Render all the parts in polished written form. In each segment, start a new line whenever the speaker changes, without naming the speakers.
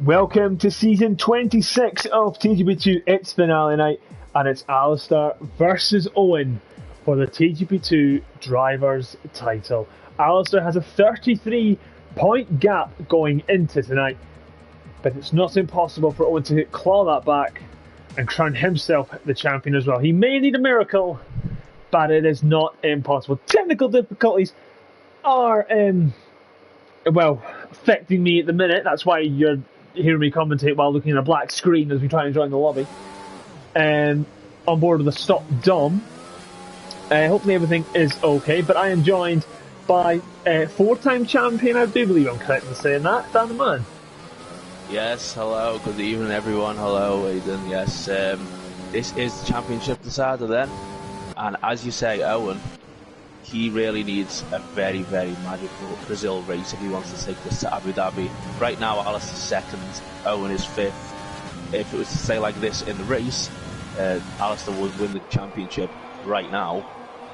Welcome to season 26 of TGP2. It's finale night, and it's Alistair versus Owen for the TGP2 Drivers' title. Alistair has a 33-point gap going into tonight, but it's not impossible for Owen to claw that back and crown himself the champion as well. He may need a miracle, but it is not impossible. Technical difficulties are, affecting me at the minute. That's why you're hearing me commentate while looking at a black screen as we try and join the lobby. On board with the Stop Dom. Hopefully everything is okay, but I am joined by four-time champion, I do believe I'm correct in saying that, Dan the Man.
Yes, hello, good evening everyone, hello Aidan, yes, this is the championship decider then, and as you say, Owen, he really needs a very, very magical Brazil race if he wants to take this to Abu Dhabi. Right now, Alistair's second, Owen is fifth. If it was to stay like this in the race, Alistair would win the championship right now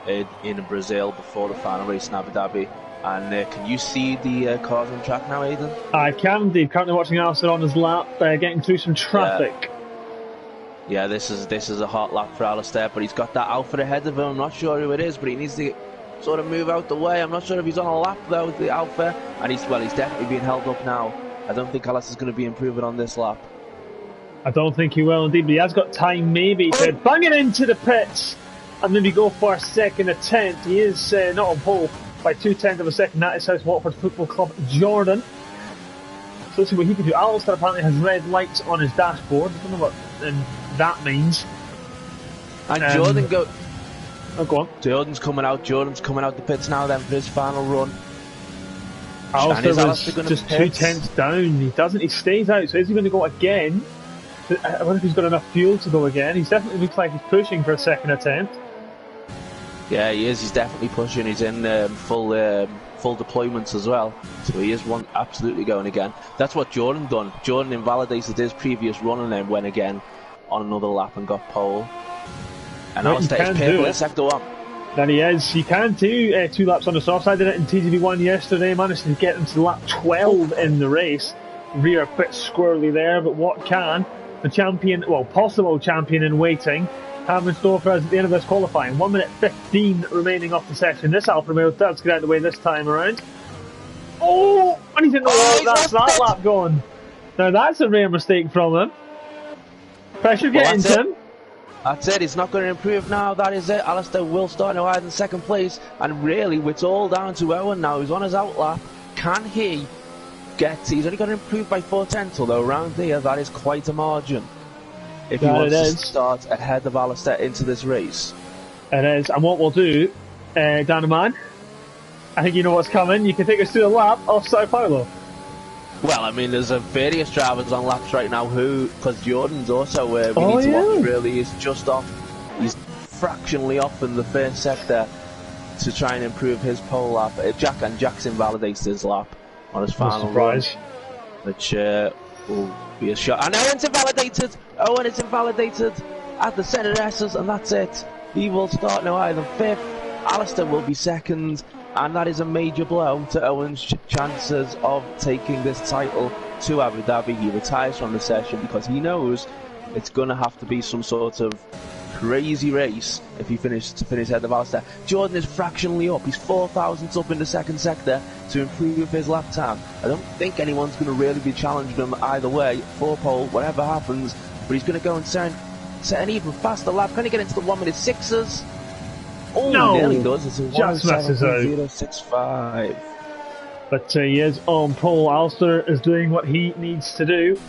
in Brazil before the final race in Abu Dhabi. And can you see the cars on track now, Aidan?
I can indeed. Currently watching Alistair on his lap, getting through some traffic.
Yeah, this is a hot lap for Alistair, but he's got that Alpha ahead of him. I'm not sure who it is, but he needs to sort of move out the way. I'm not sure if he's on a lap though with the Alpha, and he's definitely being held up now. I don't think Alistair's going to be improving on this lap.
I don't think he will indeed, but he has got time maybe to bang it into the pits and maybe go for a second attempt. He is not on pole by 0.2 of a second. That is South Watford Football Club Jordan. So let's see what he can do. Alistair apparently has red lights on his dashboard. I don't know what that means.
And Jordan go
on.
Jordan's coming out the pits now then for his final run.
Alistair was just 0.2 down. He stays out, so is he going to go again? I wonder if he's got enough fuel to go again. He definitely looks like he's pushing for a second attempt.
Yeah, he is. He's definitely pushing. He's in full deployments as well. So he is absolutely going again. That's what Jordan done. Jordan invalidated his previous run and then went again on another lap and got pole. And Alistair is purple in sector 1.
Then he is. He can do 2 laps on the soft side. Did it in TGB1 yesterday. Managed to get him to lap 12 in the race. Rear bit squirrely there, but what can the champion, possible champion in waiting, have in store for us at the end of this qualifying? 1 minute 15 remaining off the session. This Alfa Romeo does get out of the way this time around. Oh, and he's in the wall. That's that lap gone. Now that's a rare mistake from him. Pressure getting to him.
That's it, he's not going to improve now, that is it. Alistair will start now in second place, and really it's all down to Owen now. He's on his out lap. Can he he's only going to improve by 0.4, although around here that is quite a margin if he wants to start ahead of Alistair into this race.
It is, and what we'll do, Dan Man, I think you know what's coming. You can take us through the lap of Sao Paulo.
Well, I mean, there's various drivers on laps right now because Jordan's also we need to watch, really. He's just off. He's fractionally off in the first sector to try and improve his pole lap. Jack's invalidates his lap on his final run, which will be a shot. And Owen is invalidated at the centre S's, and that's it. He will start now either 5th. Alistair will be 2nd. And that is a major blow to Owen's chances of taking this title to Abu Dhabi. He retires from the session because he knows it's going to have to be some sort of crazy race if he finishes ahead of Alistair. Jordan is fractionally up. He's 4 thousandths up in the second sector to improve his lap time. I don't think anyone's going to really be challenging him either way, 4 pole, whatever happens. But he's going to go and set an even faster lap. Can he get into the 1 minute 6s? Oh,
no,
nearly does. It's a
just messes out.
0.65.
But he is on pole. Alistair is doing what he needs to do.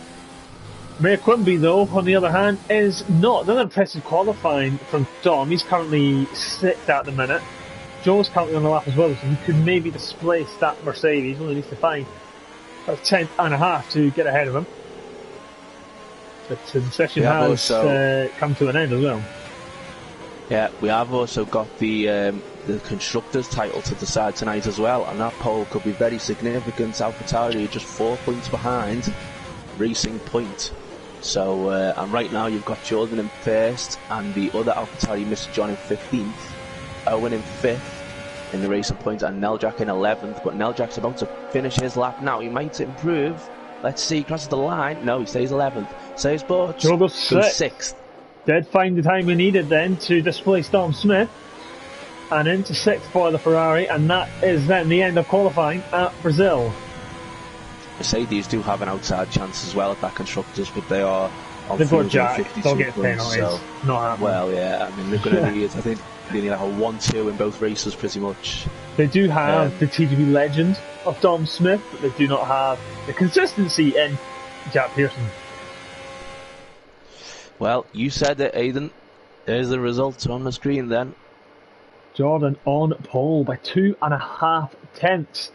Mayor Quimby, though, on the other hand, is not. Another impressive qualifying from Dom. He's currently 6th at the minute. Joe's currently on the lap as well, so he could maybe displace that Mercedes. Only needs to find a 10th and a half to get ahead of him. But the session has come to an end as well.
Yeah, we have also got the Constructors' title to decide tonight as well, and that pole could be very significant. AlphaTauri are just 4 points behind Racing Point. So, and right now you've got Jordan in 1st, and the other AlphaTauri Mr. John in 15th, Owen in 5th in the Racing Point, and Neljak in 11th, but Neljak's about to finish his lap now. He might improve Let's see, crosses the line. No, he stays 11th. Saves boats.
Joe goes
6th.
Did find the time we needed then to displace Dom Smith. And into 6th for the Ferrari, and that is then the end of qualifying at Brazil.
Mercedes do have an outside chance as well at that constructors, but they are on
they've got Jack, they'll get
points,
penalties.
so,
not happening.
well, yeah, I mean, they're going to need, I think they need like a 1-2 in both races pretty much.
They do have the TGP legend of Dom Smith, but they do not have the consistency in Jack Pearson.
Well, you said it, Aidan. There's the results on the screen then.
Jordan on pole by 2.5 tenths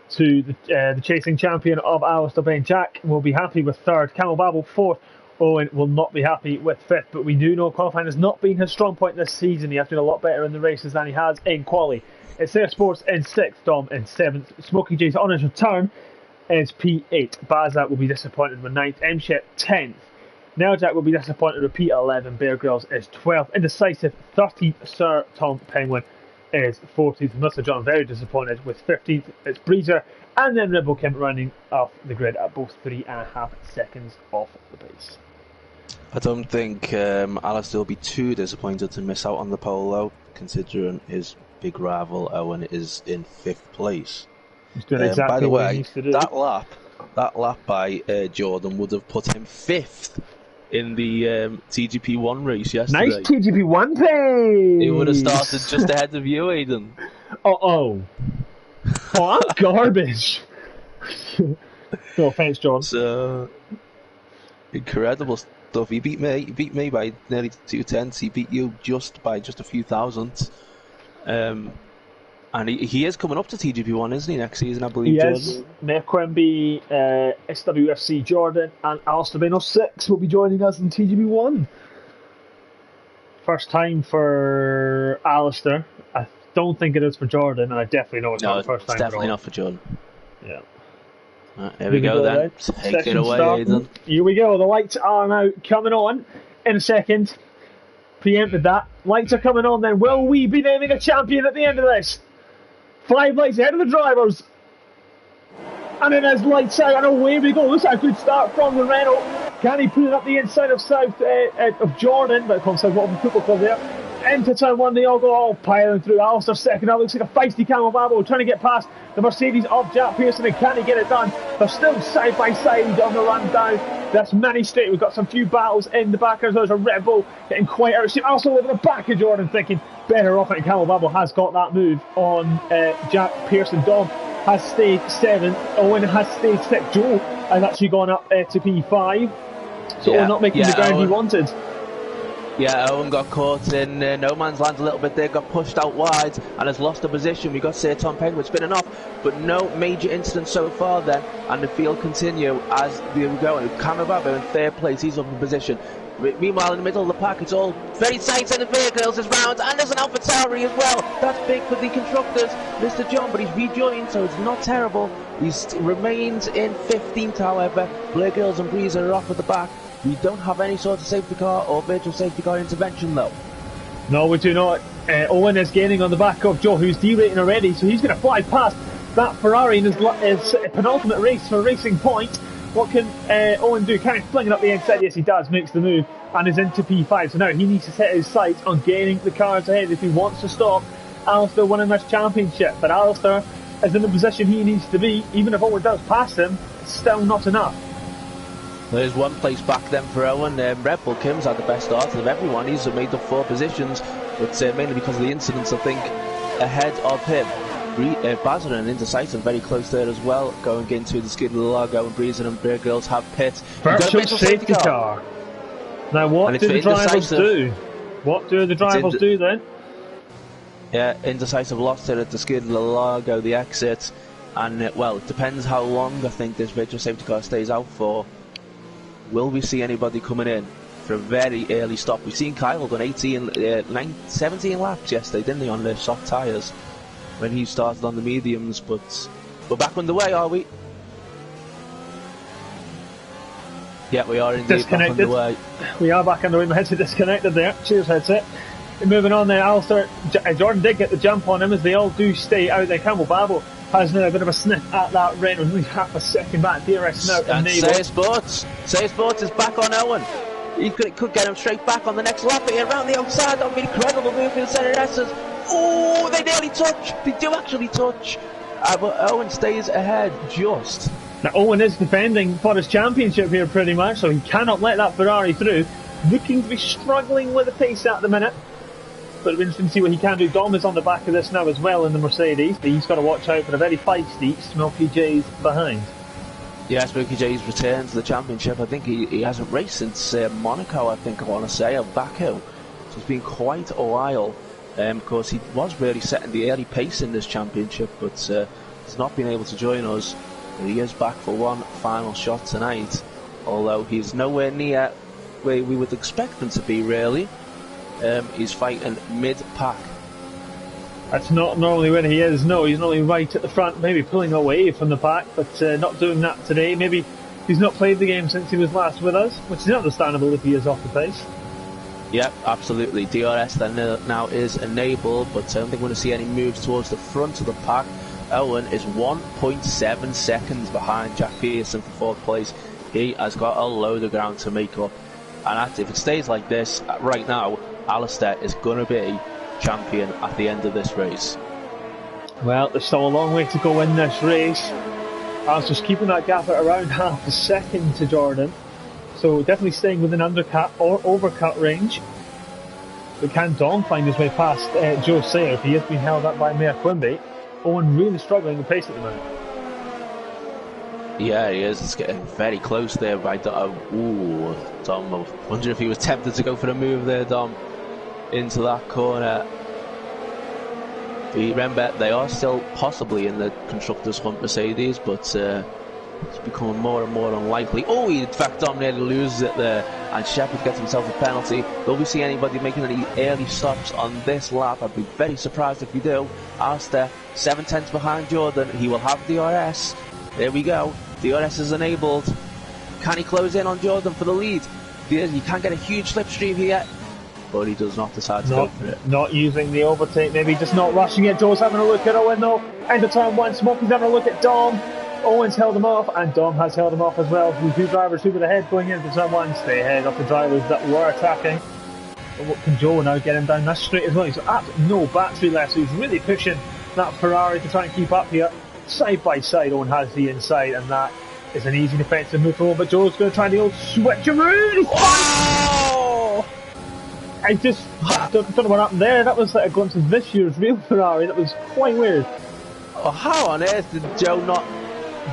to the chasing champion of Alistair Bain. Jack will be happy with 3rd, Campbell Babel 4th, Owen will not be happy with 5th, but we do know qualifying has not been his strong point this season. He has been a lot better in the races than he has in quali. It's Air Sports in 6th, Dom in 7th, Smokey J's on his return is P8, Bazat will be disappointed with 9th, M-Shep 10th. Now Jack will be disappointed with P11, Bear Grylls is 12th, Indecisive 13th, Sir Tom Penguin is 14th, Mr. John very disappointed with 15th, it's Breezer, and then Rebel Kim running off the grid at both 3.5 seconds off the pace.
I don't think Alistair will be too disappointed to miss out on the pole though, considering his big rival Owen is in 5th place.
He's doing exactly
by the
what
way,
he needs to do.
that lap by Jordan would have put him 5th in the TGP1 race yesterday.
Nice TGP1 pace!
He would have started just ahead of you, Aidan.
Oh, I'm garbage. No offence, John.
So, incredible stuff. He beat me by nearly 2 tenths. He beat you by just a few thousandths. And he is coming up to TGP1, isn't he, next season, I believe, Jordan?
Yes. Mayor Quimby, SWFC Jordan, and Alistair Bain 06 will be joining us in TGP1. First time for Alistair. I don't think it is for Jordan, and I definitely know it's not the first time.
It's definitely not for Jordan.
Yeah.
Here we go then. Take it away, Aidan.
Here we go. The lights are now coming on in a second. Preempted that. Lights are coming on then. Will we be naming a champion at the end of this? 5 lights ahead of the drivers. And it is lights out, and away we go. Looks like a good start from the Renault. Can he put it up the inside of of Jordan? But it comes out what football club there. Into turn 1, they all go all piling through. Alistair second. That looks like a feisty Camel Babbo trying to get past the Mercedes of Jack Pearson, and can he get it done? They're still side by side on the run down. That's many straight. We've got some few battles in the back. There's a Red Bull getting quite out of shape. Also over the back of Jordan, thinking better off, and Camel Babbo has got that move on Jack Pearson. Dom has stayed 7th. Owen has stayed 6th. Joe has actually gone up to P5. So Owen not making the ground he wanted.
Yeah, Owen got caught in no man's land a little bit there, got pushed out wide and has lost a position. We got Sir Tom Penguin spinning off, but no major incidents so far then, and the field continue as we go. Kamababo in 3rd place, he's up in position. Meanwhile, in the middle of the pack, it's all very tight in the vehicles this round, and there's an AlphaTauri as well. That's big for the constructors, Mr. John, but he's rejoined, so it's not terrible. He remains in 15th, however. Blair Girls and Breezer are off at the back. We don't have any sort of safety car or virtual safety car intervention though.
No, we do not. Owen is gaining on the back of Joe, who's derating already, so he's going to fly past that Ferrari in his penultimate race for Racing Point. What can Owen do? Can he fling it up the inside? Yes, he does. Makes the move and is into P5. So now he needs to set his sights on gaining the cars ahead if he wants to stop Alistair winning this championship. But Alistair is in the position he needs to be. Even if Owen does pass him, it's still not enough.
There's 1 place back then for Owen. Red Bull Kim's had the best start of everyone. He's made up 4 positions, but mainly because of the incidents, I think, ahead of him. Bazin and Indecisive very close there as well, going into the skid of the Largo, and Breezer and Bear Girls have pit.
Virtual safety car. Now what do the drivers do? What do the drivers do then?
Yeah, Indecisive lost it at the skid of the Largo, the exit, and well, it depends how long I think this virtual safety car stays out for. Will we see anybody coming in for a very early stop? We've seen Kyle done 17 laps yesterday, didn't he, on the soft tyres when he started on the mediums, but we're back underway, are we? Yeah, we are indeed back underway.
We are back underway. My headset disconnected there. Cheers, headset. Moving on there, Alistair. Jordan did get the jump on him as they all do stay out there. Campbell Babel has now a bit of a sniff at that rain. We're only half a second back. DRS now
and
enabled.
Say Sports is back on Owen. He could get him straight back on the next lap here around the outside. That would be incredible move in center S's. Oh, they nearly touch. They do actually touch. But Owen stays ahead just.
Now Owen is defending for his championship here pretty much, so he cannot let that Ferrari through. Looking to be struggling with the pace at the minute. But it'll be interesting to see what he can do. Dom is on the back of this now as well in the Mercedes. But he's got to watch out for a very feisty Smokey J's behind.
Yeah, Smokey J's returned to the championship. I think he hasn't raced since Monaco, I think I want to say, or Baku. So it's been quite a while. Of course, he was really setting the early pace in this championship, but he's not been able to join us. But he is back for one final shot tonight, although he's nowhere near where we would expect him to be, really. He's fighting mid-pack.
That's not normally where he is. No, he's normally right at the front, maybe pulling away from the pack, but not doing that today. Maybe he's not played the game since he was last with us, which is understandable if he is off the pace.
Yep, absolutely. DRS then now is enabled, but I don't think we're going to see any moves towards the front of the pack. Owen is 1.7 seconds behind Jack Pearson for fourth place. He has got a load of ground to make up. And if it stays like this, right now, Alistair is going to be champion at the end of this race.
Well, there's still a long way to go in this race. Alistair's keeping that gap at around half a second to Jordan. So definitely staying within undercut or overcut range. But can Dom find his way past Joe Sayer if he has been held up by Mea Quimby? Owen really struggling with pace at the moment.
Yeah, he is. It's getting very close there by Dom. Ooh, Dom. I wonder if he was tempted to go for the move there, Dom, into that corner. Remember, they are still possibly in the Constructors' Hunt Mercedes, but it's becoming more and more unlikely. Oh, in fact, Dom nearly loses it there, and Shepherd gets himself a penalty. Will we see anybody making any early stops on this lap? I'd be very surprised if we do. Alistair, 7/10 behind Jordan. He will have DRS. There we go. DRS is enabled. Can he close in on Jordan for the lead? You can't get a huge slipstream here, but he does not decide to go for it.
Not using the overtake, maybe just not rushing it. Joe's having a look at Owen though. End of turn one, Smokey's having a look at Dom. Owen's held him off, and Dom has held him off as well. The two drivers who were ahead going into turn one stay ahead of the drivers that were attacking. But what can Joe now get him down that straight as well? He's got no battery left, so he's really pushing that Ferrari to try and keep up here. Side by side, Owen has the inside, and that is an easy defensive move for Owen, but Joe's going to try the old switcheroo.
Oh!
I just don't know what happened there. That was like a glimpse of this year's real Ferrari. That was quite weird.
Oh, how on earth did Joe not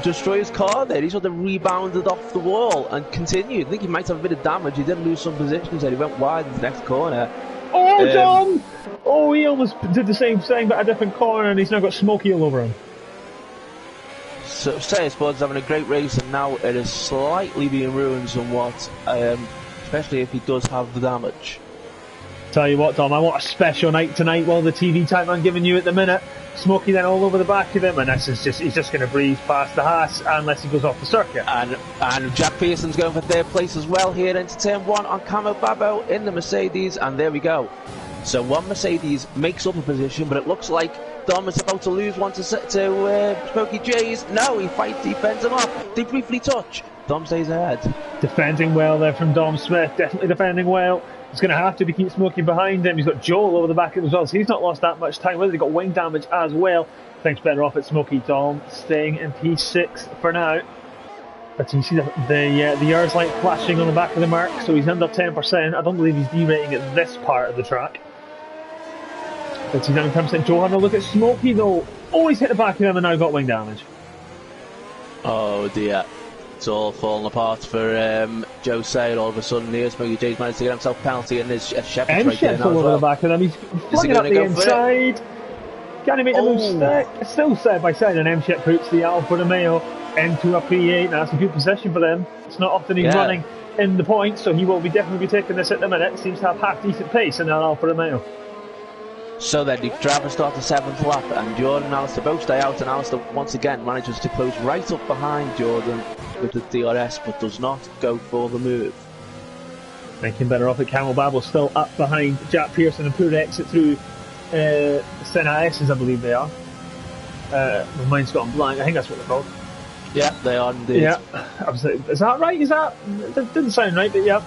destroy his car there? He sort of rebounded off the wall and continued. I think he might have a bit of damage. He did lose some positions and he went wide in the next corner.
Oh, Dom! Oh, he almost did the same thing but a different corner, and he's now got Smokey all over him.
So Sports is having a great race, and now it is slightly being ruined somewhat, especially if he does have the damage.
Tell you what, Dom, I want a special night tonight. Well, the TV time I'm giving you at the minute. Smokey then all over the back of him, and he's just going to breeze past the Haas unless he goes off the circuit.
And Jack Pearson's going for third place as well here into turn one on Camo Babo in the Mercedes, and there we go. So one Mercedes makes up a position, but it looks like Dom is about to lose one to Smokey J's. No, he fends him off. They briefly touch. Dom stays ahead. Defending
well there from Dom Smith, definitely defending well. He's going to have to keep Smokey behind him. He's got Joel over the back of him as well, so he's not lost that much time. Whether he got wing damage as well, thanks better off at Smokey. Dom staying in P6 for now. But you see the Yars light flashing on the back of the Merc, so he's under 10%. I don't believe he's derating at this part of the track. But he's under 10%. Joe having a look at Smokey though. Oh, he's hit the back of him and now got wing damage.
Oh dear. It's all falling apart for Joe Sayer all of a sudden here. Smokey J's managed to get himself a penalty, and there's Shepherd's right there now
all
as
over
well.
the back of them. He's flung it up the inside. Can he make the move stick? It's still side by side, and M-Shep puts the Alfa Romeo into a P8. Now that's a good position for them. It's not often he's running in the points, so he will definitely be taking this at the minute. Seems to have half decent pace in that Alfa Romeo.
So then the driver starts the 7th lap, and Jordan and Alistair both stay out, and Alistair once again manages to close right up behind Jordan with the DRS, but does not go for the move.
Thinking better off at Camel Babel, still up behind Jack Pearson and poor exit through Senna S's, I believe they are. My mind's gone blank. I think that's what they're called.
Yeah, they are indeed.
Yeah, is that right? That didn't sound right, but yeah.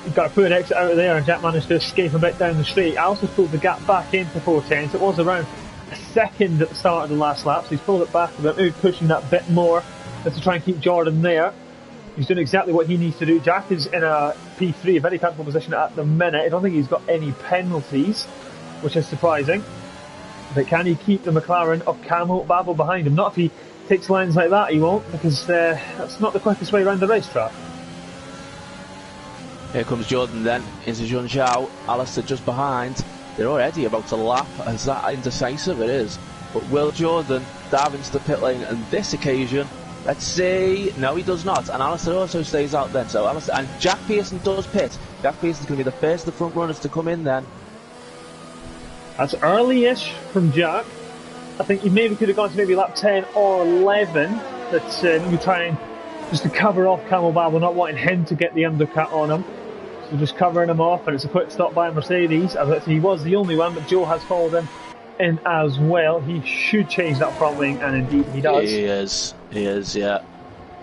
You've got a poor exit out of there, and Jack managed to escape a bit down the straight. Alistair pulled the gap back into 410s. It was around a second at the start of the last lap, so he's pulled it back a bit, maybe pushing that bit more to try and keep Jordan there. He's doing exactly what he needs to do. Jack is in a P3, a very comfortable position at the minute. I don't think he's got any penalties, which is surprising. But can he keep the McLaren of Camo Babel behind him? Not if he takes lines like that, he won't, because that's not the quickest way around the racetrack.
Here comes Jordan then, into Jean Zhao, Alistair just behind. They're already about to lap, as that indecisive it is. But will Jordan dive into the pit lane on this occasion? Let's see. No, he does not. And Alistair also stays out then. So Alistair, and Jack Pearson does pit. Jack Pearson's going to be the first of the front runners to come in then.
That's early-ish from Jack. I think he maybe could have gone to maybe lap 10 or 11. But maybe trying just to cover off Camo Babel, not wanting him to get the undercut on him. So just covering him off, and it's a quick stop by Mercedes. As he was the only one, but Joe has followed him in as well. He should change that front wing, and indeed he does.
He is, yeah.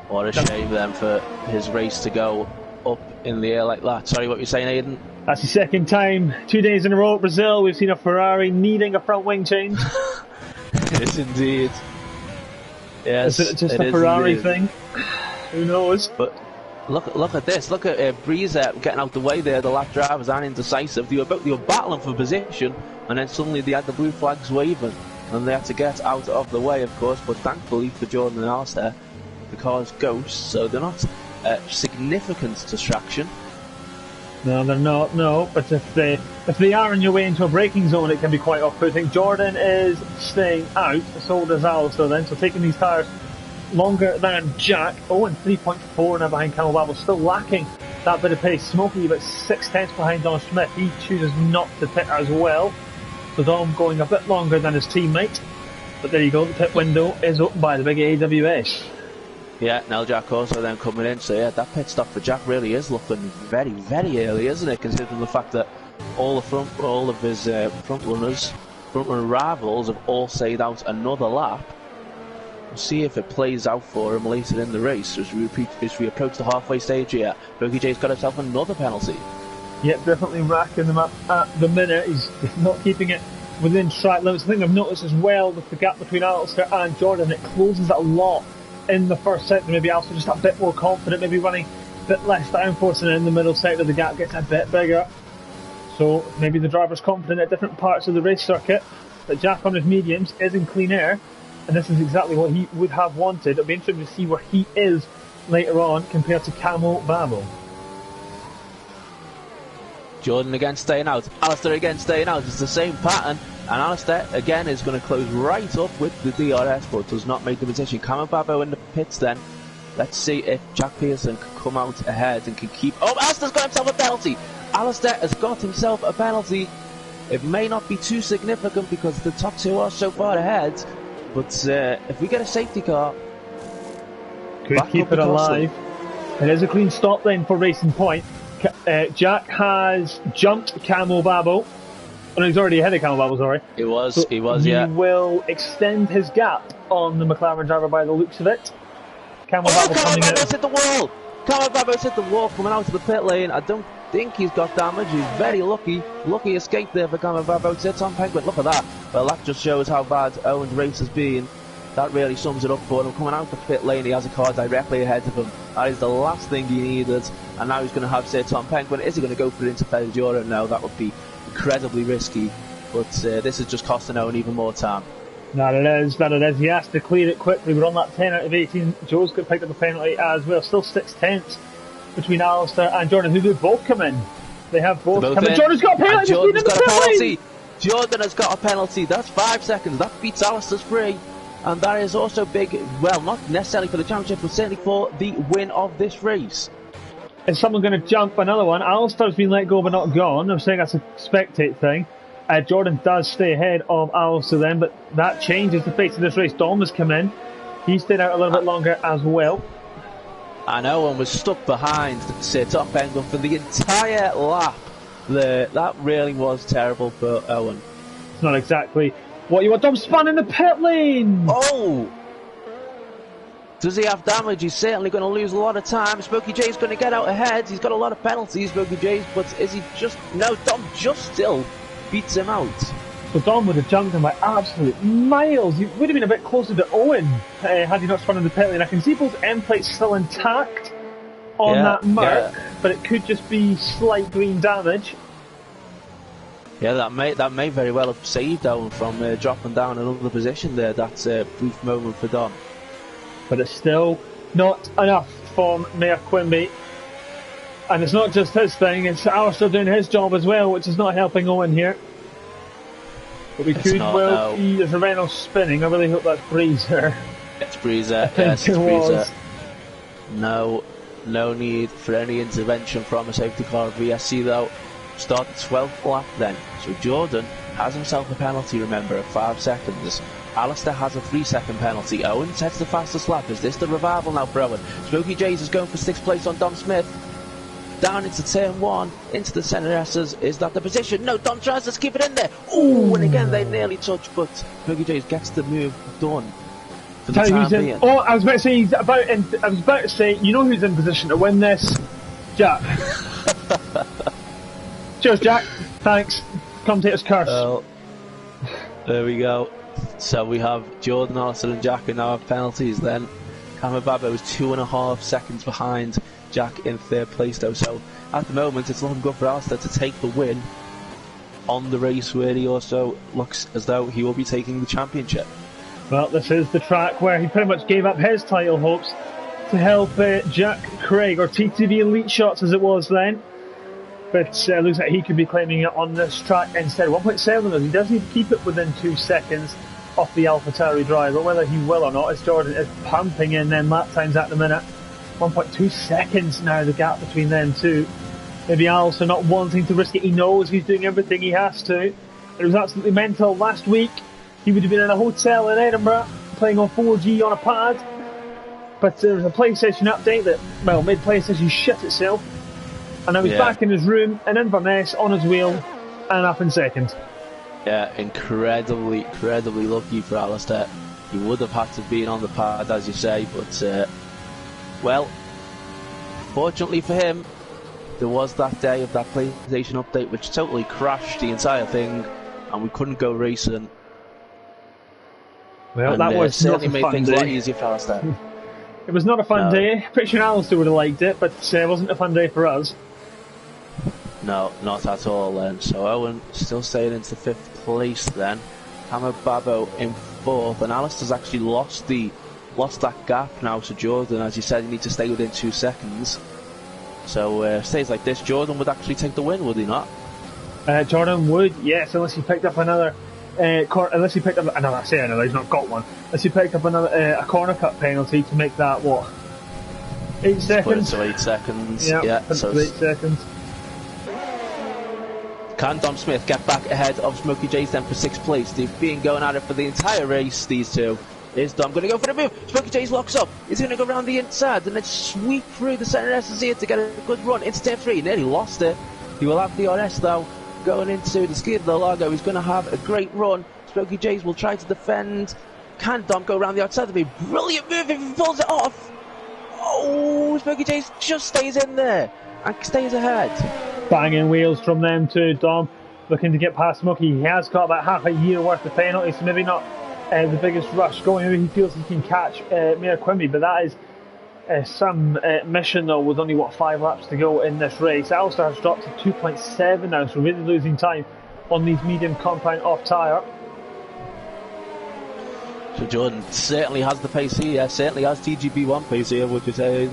What a shame then for his race to go up in the air like that. Sorry, what were you saying, Aidan?
That's the second time, 2 days in a row at Brazil, we've seen a Ferrari needing a front wing change.
Yes, indeed. Yes,
is it just a Ferrari thing? Who knows?
But look at this. Look at Breezer getting out the way there. The lap drivers aren't indecisive. They were battling for position, and then suddenly they had the blue flags waving, and they had to get out of the way, of course. But thankfully for Jordan and Alistair, the car's ghosts, so they're not significant distraction.
No, they're not. No, but if they are on your way into a braking zone, it can be quite off-putting. Jordan is staying out, so does Alistair then. So taking these tyres longer than Jack. Oh, and 3.4 now behind Camo Babel, still lacking that bit of pace. Smokey about 6/10 behind Don Smith. He chooses not to pit as well. So Dom going a bit longer than his teammate. But there you go, the pit window is open by the big AWS.
Yeah, now Jack also then coming in, so yeah, that pit stop for Jack really is looking very, very early, isn't it? Considering the fact that all of his front runner rivals have all stayed out another lap. We'll see if it plays out for him later in the race as we approach the halfway stage here. Bogey J's got himself another penalty. Yep,
definitely racking them up at the minute. He's not keeping it within track limits. The thing I've noticed as well with the gap between Alistair and Jordan, it closes a lot in the first sector. Maybe Alistair just a bit more confident, maybe running a bit less downforce, and in the middle sector the gap gets a bit bigger. So maybe the driver's confident at different parts of the race circuit. But Jack on his mediums is in clean air, and this is exactly what he would have wanted. It'll be interesting to see where he is later on compared to Camo Babel.
Jordan again staying out, Alistair again staying out. It's the same pattern, and Alistair again is going to close right up with the DRS, but does not make the position. Camo Babel in the pits then. Let's see if Jack Pearson can come out ahead and can keep... Oh, Alistair's got himself a penalty! Alistair has got himself a penalty. It may not be too significant because the top two are so far ahead, but if we get a safety car...
Could keep it alive. It is a clean stop then for Racing Point. Jack has jumped Camo Babel. Oh, no, he's already ahead of Camo Babel, sorry.
He was, yeah.
He will extend his gap on the McLaren driver by the looks of it. Camo Babel coming in.
Hit the wall! Camo Babel's hit the wall coming out of the pit lane. I don't think he's got damage. He's very lucky. Lucky escape there for Camo Babel. It's Tom Penguin. Look at that. Well, that just shows how bad Owen's race has been. That really sums it up for him. Coming out the pit lane, he has a car directly ahead of him. That is the last thing he needed. And now he's going to have, say, Tom Penguin. Is he going to go for it into Pedro? No, that would be incredibly risky. But this is just costing Owen even more time.
That it is. He has to clear it quickly. We're on that 10 out of 18. Joe's got picked up a penalty as well. Still 6/10 between Alistair and Jordan, who do both come in. They have both come in. Jordan's got a penalty!
Jordan's got a penalty! Jordan has got a penalty. That's 5 seconds. That beats Alistair's 3. And that is also big, well, not necessarily for the championship, but certainly for the win of this race.
Is someone going to jump another one? Alistair's been let go but not gone. I'm saying that's a spectate thing. Jordan does stay ahead of Alistair then, but that changes the face of this race. Dom has come in. He stayed out a little bit longer as well.
And Owen was stuck behind Sir Top Penguin for the entire lap. That really was terrible for Owen.
It's not exactly What you want? Dom spun in the pit lane!
Oh! Does he have damage? He's certainly going to lose a lot of time. Smokey J's going to get out ahead. He's got a lot of penalties, Smokey J's, but is he just... No, Dom just still beats him out.
So Dom would have jumped him by absolute miles. He would have been a bit closer to Owen had he not spun in the pit lane. I can see both end plates still intact on that mark, but it could just be slight green damage.
Yeah, that may very well have saved Owen from dropping down another position there. That's a brief moment for Dom.
But it's still not enough from Mayor Quimby. And it's not just his thing, it's Alistair doing his job as well, which is not helping Owen here. But we could well see there's a Renault spinning. I really hope that's Breezer.
It's Breezer, yes, it's Breezer. No need for any intervention from a safety car. VSC though, start the 12th lap then. So Jordan has himself a penalty, remember, of 5 seconds. Alistair has a 3-second penalty. Owen sets the fastest lap. Is this the revival now for Owen? Smokey J's is going for 6th place on Dom Smith. Down into turn 1, into the centre S's. Is that the position? No, Dom tries to keep it in there. Ooh, and again they nearly touch, but Smokey J's gets the move done. For the time being.
Oh, I was about to say, you know who's in position to win this? Jack. Cheers, Jack. Thanks. Commentator's curse.
Oh, there we go. So we have Jordan, Alistair and Jack who now have penalties then. Cameron Babbo is 2.5 seconds behind Jack in 3rd place though, so at the moment it's looking good for Alistair to take the win on the race where he also looks as though he will be taking the championship.
Well, this is the track where he pretty much gave up his title hopes to help Jack Craig, or TTV Elite Shots as it was then. But it looks like he could be claiming it on this track instead. 1.7, he does need to keep it within 2 seconds off the AlphaTauri drive, but whether he will or not, as Jordan is pumping in them lap times at the minute. 1.2 seconds now, the gap between them two. Maybe Alistair not wanting to risk it. He knows he's doing everything he has to. It was absolutely mental last week. He would have been in a hotel in Edinburgh playing on 4G on a pad. But there was a PlayStation update that, well, made PlayStation shit itself. And now he's back in his room in Inverness on his wheel and up in second.
Yeah, incredibly lucky for Alistair. He would have had to be on the pad, as you say, but well, fortunately for him, there was that day of that PlayStation update which totally crashed the entire thing, and we couldn't go racing.
Well, and, that was
certainly
not a
made
fun
things
day.
a lot easier for Alistair.
It was not a fun day. Pretty sure Alistair would have liked it, but it wasn't a fun day for us.
No, not at all then. So Owen still staying into 5th place then. Hammer Babbo in 4th, and Alistair's actually lost that gap now to Jordan. As you said, you need to stay within 2 seconds. So stays like this, Jordan would actually take the win, would he not?
Jordan would, yes, unless he picked up another. Unless he picked up another. I say another. He's not got one. Unless he picked up another a corner cut penalty to make that what? 8 seconds.
Put it to 8 seconds.
Yeah. So 8 seconds.
Can Dom Smith get back ahead of Smokey J's then for 6th place? They've been going at it for the entire race, these two. Is Dom going to go for the move? Smokey J's locks up. He's going to go around the inside and then sweep through the centre S's here to get a good run into turn 3. Nearly lost it. He will have the RS though. Going into the skid of the Largo, he's going to have a great run. Smokey J's will try to defend. Can Dom go around the outside? It'll be a brilliant move if he pulls it off. Oh, Smokey J's just stays in there and stays ahead.
Banging wheels from them to Dom, looking to get past Smokey. He has got about half a year worth of penalties, so maybe not the biggest rush going. Maybe he feels he can catch Mayor Quimby, but that is some mission though, with only 5 laps to go in this race. Alistair has dropped to 2.7 now, so really losing time on these medium compound off tyre.
So Jordan certainly has the pace here, certainly has TGP1 pace here, would you say?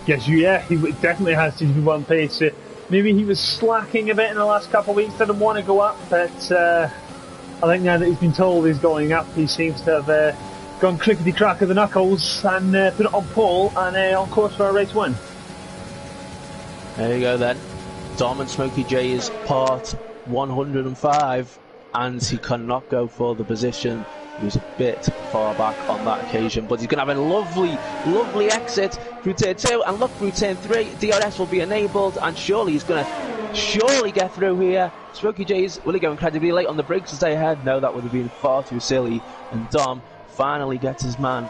Yes, yeah, he definitely has TGP1 pace. Maybe he was slacking a bit in the last couple of weeks, didn't want to go up, but I think now that he's been told he's going up, he seems to have gone crickety-crack of the knuckles and put it on pole and on course for a race win.
There you go then. Dom and Smokey J is part 105 and he cannot go for the position. He was a bit far back on that occasion, but he's going to have a lovely exit through turn 2, and look, through turn 3 DRS will be enabled, and surely he's going to surely get through here. Smokey J's, will he go incredibly late on the brakes to stay ahead? No, that would have been far too silly. And Dom finally gets his man,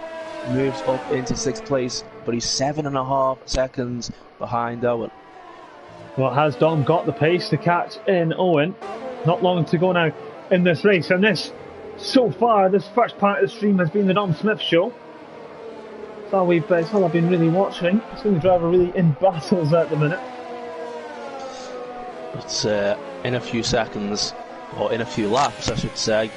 moves up into 6th place, but he's 7.5 seconds behind Owen.
Well, has Dom got the pace to catch in Owen? Not long to go now in this race, and this, so far, this first part of the stream has been the Dom Smith show. It's all I've been really watching. It's the driver really in battles at the minute.
But in a few seconds, or in a few laps, I should say,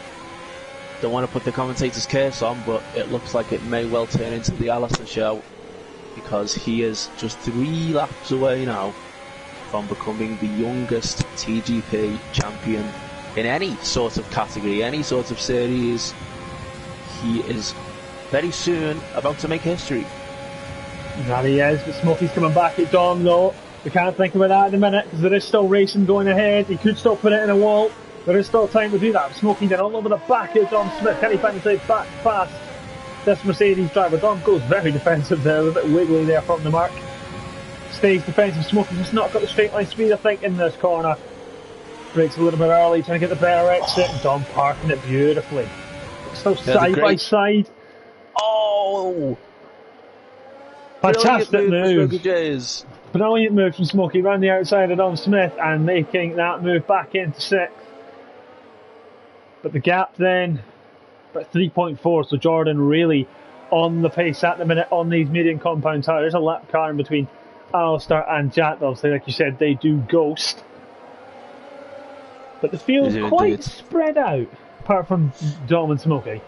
don't want to put the commentator's curse on, but it looks like it may well turn into the Alistair show, because he is just 3 laps away now from becoming the youngest TGP champion in any sort of category, any sort of series. He is very soon about to make history.
That he is, but Smokey's coming back at Dom though. We can't think about that at the minute, because there is still racing going ahead. He could still put it in a wall. There is still time to do that. Smokey then all over the back of Dom Smith. Can he find his way back past this Mercedes driver? Dom goes very defensive there, a bit wiggly there from the mark. Stays defensive. Smokey's just not got the straight line speed, I think, in this corner. Brakes a little bit early, trying to get the better exit. Dom parking it beautifully. Still side by side.
Oh!
Fantastic move.
Brilliant
Brilliant move from Smokey, round the outside of Dom Smith and making that move back into 6th. But the gap then, about 3.4, so Jordan really on the pace at the minute on these medium compound tyres. There's a lap car in between Alistair and Jack, obviously, like you said, they do ghost. But the field's quite spread out, apart from Dom and Smokey.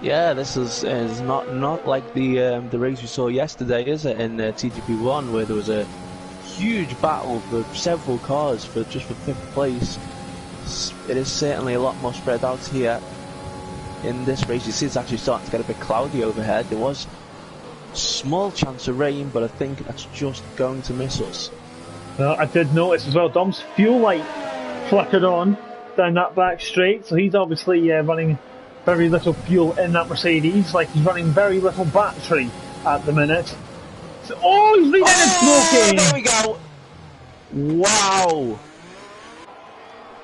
Yeah, this is not like the race we saw yesterday, is it? In TGP1, where there was a huge battle for several cars for 5th place. It is certainly a lot more spread out here in this race. You see, it's actually starting to get a bit cloudy overhead. There was small chance of rain, but I think that's just going to miss us.
Well, I did notice as well, Dom's fuel light flickered on down that back straight, so he's obviously running very little fuel in that Mercedes, like he's running very little battery at the minute. So, he's leading and smoking!
There we go! Wow!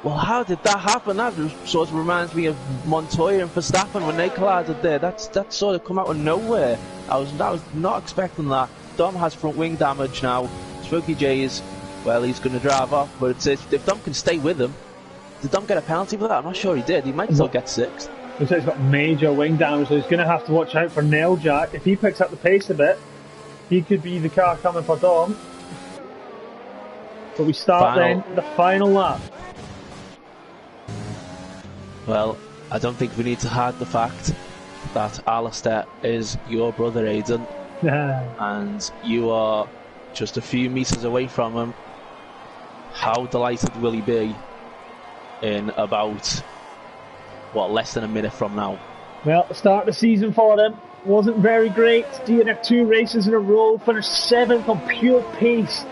Well, how did that happen? That sort of reminds me of Montoya and Verstappen when they collided there. That's sort of come out of nowhere. I was not expecting that. Dom has front wing damage now. Smokey J's, well, he's going to drive off, but if Dom can stay with him, did Dom get a penalty for that? I'm not sure he did. He might still get 6th.
Looks like he's got major wing damage, so he's going to have to watch out for Nail Jack. If he picks up the pace a bit, he could be the car coming for Dom. But we start then the final lap.
Well, I don't think we need to hide the fact that Alistair is your brother, Aidan. And you are just a few metres away from him. How delighted will he be in about, less than a minute from now?
Well, the start of the season for him wasn't very great. DNF 2 races in a row, finished 7th on pure pace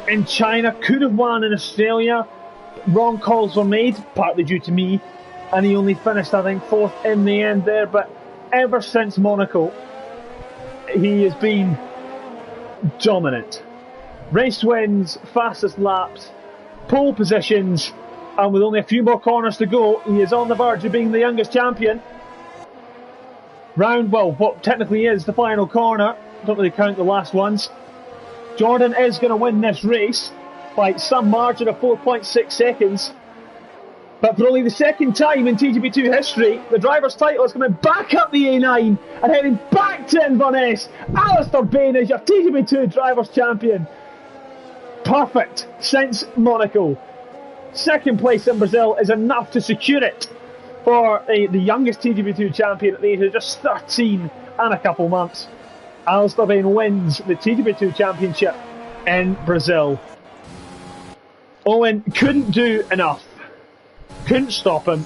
in China, could have won in Australia. Wrong calls were made, partly due to me, and he only finished, I think, 4th in the end there. But ever since Monaco, he has been dominant. Race wins, fastest laps, pole positions, and with only a few more corners to go, he is on the verge of being the youngest champion. What technically is the final corner, don't really count the last ones. Jordan is going to win this race by some margin of 4.6 seconds. But for only the second time in TGP2 history, the driver's title is coming back up the A9 and heading back to Inverness. Alistair Bain is your TGP2 driver's champion. Perfect since Monaco. Second place in Brazil is enough to secure it for the youngest TGP2 champion at the age of just 13 and a couple months. Alistair Bain wins the TGP2 championship in Brazil. Owen couldn't do enough. Couldn't stop him,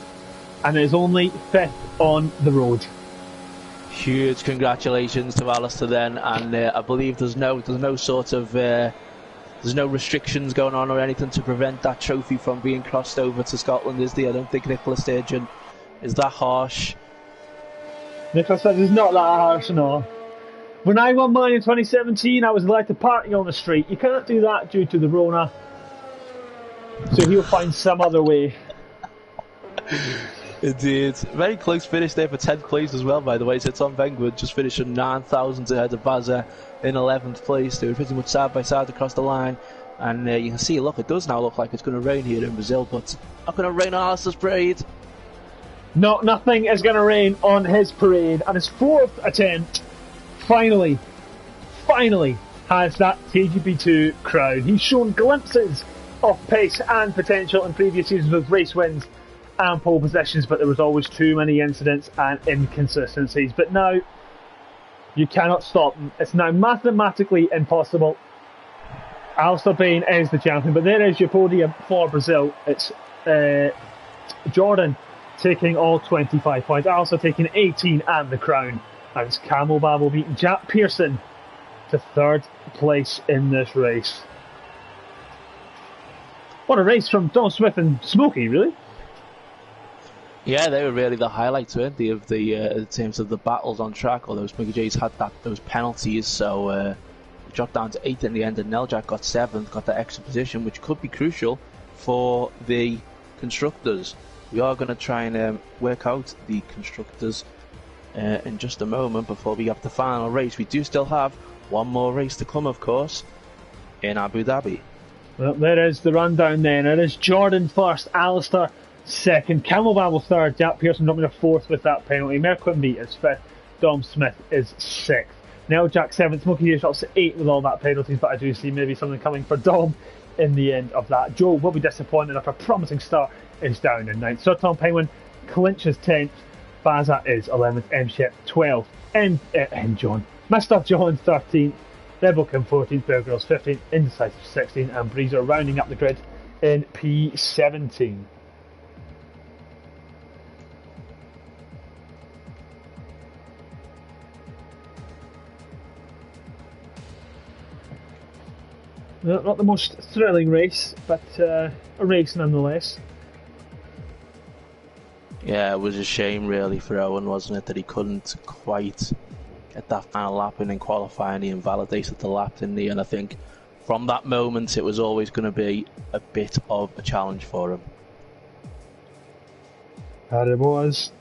and is only 5th on the road.
Huge congratulations to Alistair then, and I believe there's no sort of there's no restrictions going on or anything to prevent that trophy from being crossed over to Scotland, is there? I don't think Nicola Sturgeon is that harsh.
Nicola Sturgeon is not that harsh, no. When I won mine in 2017, I was allowed to party on the street. You can't do that due to the Rona. So he'll find some other way.
Indeed. Very close finish there for 10th place as well, by the way. So Tom Vengwood just finished 9,000 ahead of Baza in 11th place. They were pretty much side by side across the line. And you can see, look, it does now look like it's going to rain here in Brazil, but not going to rain on Alistair's parade.
No, nothing is going to rain on his parade. And his 4th attempt, finally has that TGP2 crown. He's shown glimpses of pace and potential in previous seasons with race wins and pole positions, but there was always too many incidents and inconsistencies. But now, you cannot stop him. It's now mathematically impossible. Alistair Bain is the champion, but there is your podium for Brazil. It's Jordan taking all 25 points, Alistair taking 18 and the crown. And it's Camel Babel beating Jack Pearson to 3rd place in this race. What a race from Don Smith and Smokey, really.
Yeah, they were really the highlights, weren't they, of the in terms of the battles on track. Although Smokey J's had those penalties, so we dropped down to 8th in the end, and Neljak got 7th, got that extra position, which could be crucial for the constructors. We are going to try and work out the constructors in just a moment before we have the final race. We do still have one more race to come, of course, in Abu Dhabi.
Well, there is the rundown then. It is Jordan first, Alistair second, Camel Babel third, Jack Pearson dropping to 4th with that penalty, Merquimby is 5th, Dom Smith is 6th, Neljak 7th, Smokey Hughes drops to 8th with all that penalties, but I do see maybe something coming for Dom in the end of that. Joe will be disappointed after a promising start is down in 9th. Sir Tom Penguin clinches 10th, Baza is 11th, M-Shep 12th, Mr. John 13th, Rebel Kim 14th, Bear Girls 15th, Indecisive 16th, and Breezer rounding up the grid in P17. Not the most thrilling race, but a race nonetheless.
Yeah, it was a shame really for Owen, wasn't it, that he couldn't quite get that final lap in qualifying. He invalidated the lap, didn't he? And I think from that moment it was always going to be a bit of a challenge for him.
And it was.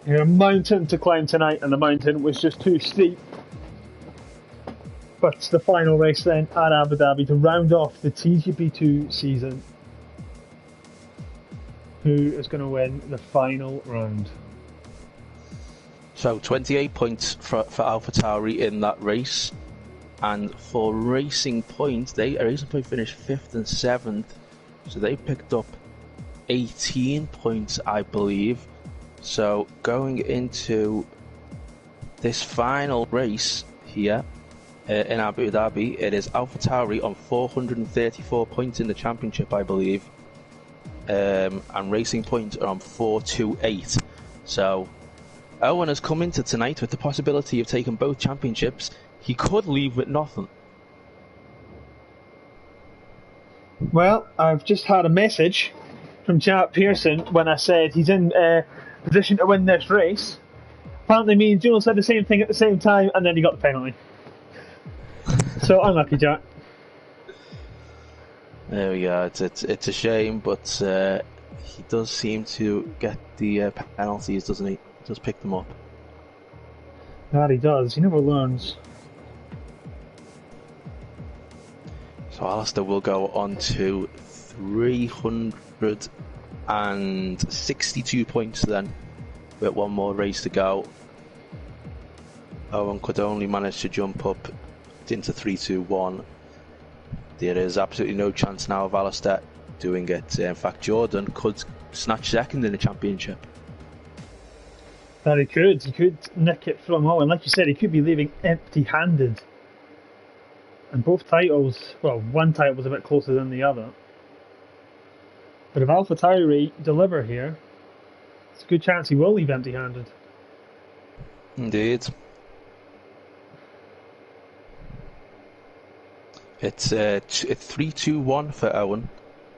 He had a mountain to climb tonight, and the mountain was just too steep. But it's the final race then at Abu Dhabi to round off the TGP2 season. Who is going to win the final round?
So 28 points for AlphaTauri in that race, and for Racing Point, Racing Point finished 5th and 7th, so they picked up 18 points, I believe. So going into this final race here in Abu Dhabi, it is AlphaTauri on 434 points in the championship, I believe, and Racing Point are on 428. So Owen has come into tonight with the possibility of taking both championships. He could leave with nothing.
Well, I've just had a message from Jack Pearson when I said he's in position to win this race. Apparently me and Jules said the same thing at the same time, and then he got the penalty. So unlucky, Jack.
There we go. It's a shame, but he does seem to get the penalties, doesn't he? He does pick them up.
That he does. He never learns.
So Alistair will go on to 362 points then, with one more race to go. Owen could only manage to jump up into 321. There is absolutely no chance now of Alistair doing it. In fact, Jordan could snatch second in the championship.
That he could. He could nick it from Owen. Like you said, he could be leaving empty-handed. And both titles, well, one title was a bit closer than the other. But if AlphaTauri deliver here, it's a good chance he will leave empty-handed.
Indeed. It's 3-2-1 for Owen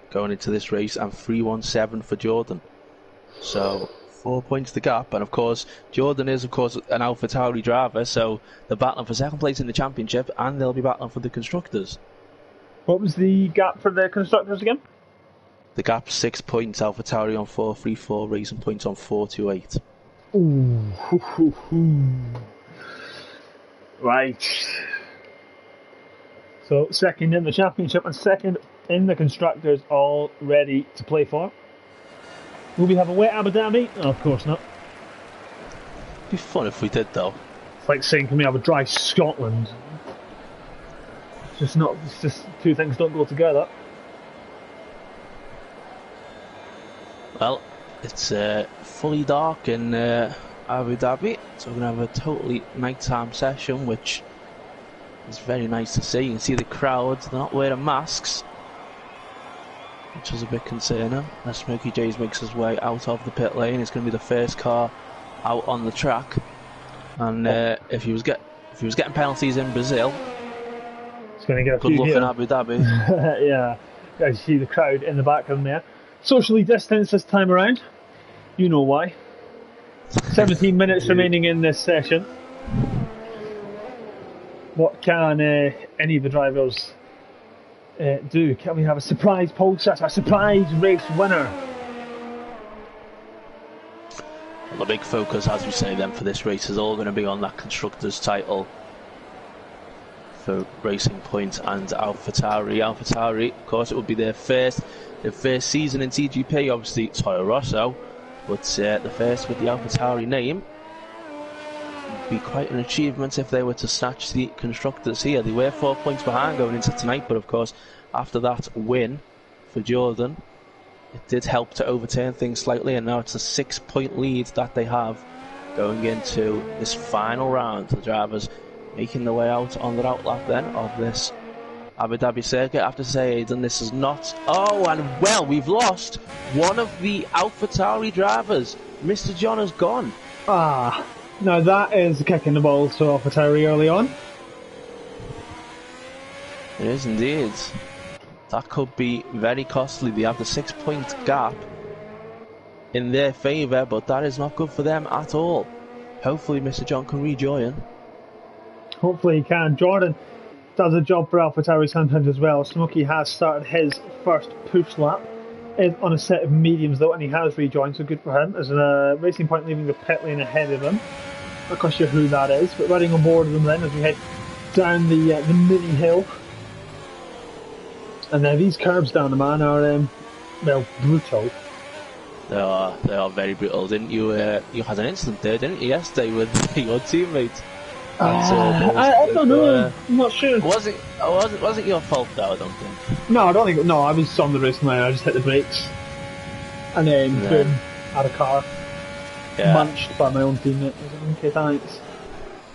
going into this race, and 3-1-7 for Jordan. So 4 points the gap, and of course Jordan is of course an AlphaTauri driver, so they're battling for second place in the championship, and they'll be battling for the constructors.
What was the gap for the constructors again?
The gap's 6 points. AlphaTauri on 434, Racing Point on 428.
Ooh. Right. So second in the championship and second in the constructors, all ready to play for. Will we have a wet Abu Dhabi? Oh, of course not.
It'd be fun if we did, though.
It's like saying, can we have a dry Scotland? It's just two things don't go together.
Well, it's fully dark in Abu Dhabi, so we're going to have a totally nighttime session, which is very nice to see. You can see the crowds, they're not wearing masks, which is a bit concerning. As Smokey J's makes his way out of the pit lane, it's going to be the first car out on the track. And if he was getting penalties in Brazil,
it's going to get a
good
few
luck
here.
in Abu Dhabi.
Yeah, I see the crowd in the background there. Socially distanced this time around. You know why. 17 minutes remaining in this session. What can any of the drivers do? Can we have a surprise pole sitter, a surprise race winner?
Well, the big focus, as we say then, for this race is all going to be on that constructors title for Racing Point and AlphaTauri. AlphaTauri, of course, it would be their first season in TGP. Obviously Toro Rosso, but the first with the AlphaTauri name. Would be quite an achievement if they were to snatch the constructors here. They were 4 points behind going into tonight, but of course after that win for Jordan, it did help to overturn things slightly, and now it's a 6 point lead that they have going into this final round. The drivers making their way out on the outlap then of this Abu Dhabi circuit. I have to say, Aidan, this is not... Oh, and well, we've lost one of the AlphaTauri drivers. Mr. John has gone.
Ah, now that is a kick in the balls to AlphaTauri early on.
It is indeed. That could be very costly. They have the 6 point gap in their favour, but that is not good for them at all. Hopefully Mr. John can rejoin.
Hopefully he can. Jordan does a job for AlphaTauri sometimes as well. Smokey has started his first push lap on a set of mediums though, and he has rejoined, so good for him. There's a Racing Point leaving the pit lane ahead of him. Not quite sure who that is, but riding on board of them then as we head down the mini hill. And these curbs down the man are, well, brutal.
They are very brutal. Didn't you? You had an incident there, didn't you, yesterday with your teammate?
I don't know. I'm not sure.
Was it your fault though? I don't think.
No, I don't think. No, I was on the racing line. I just hit the brakes, and then boom, had a car munched by my own teammate. I was like, okay, thanks.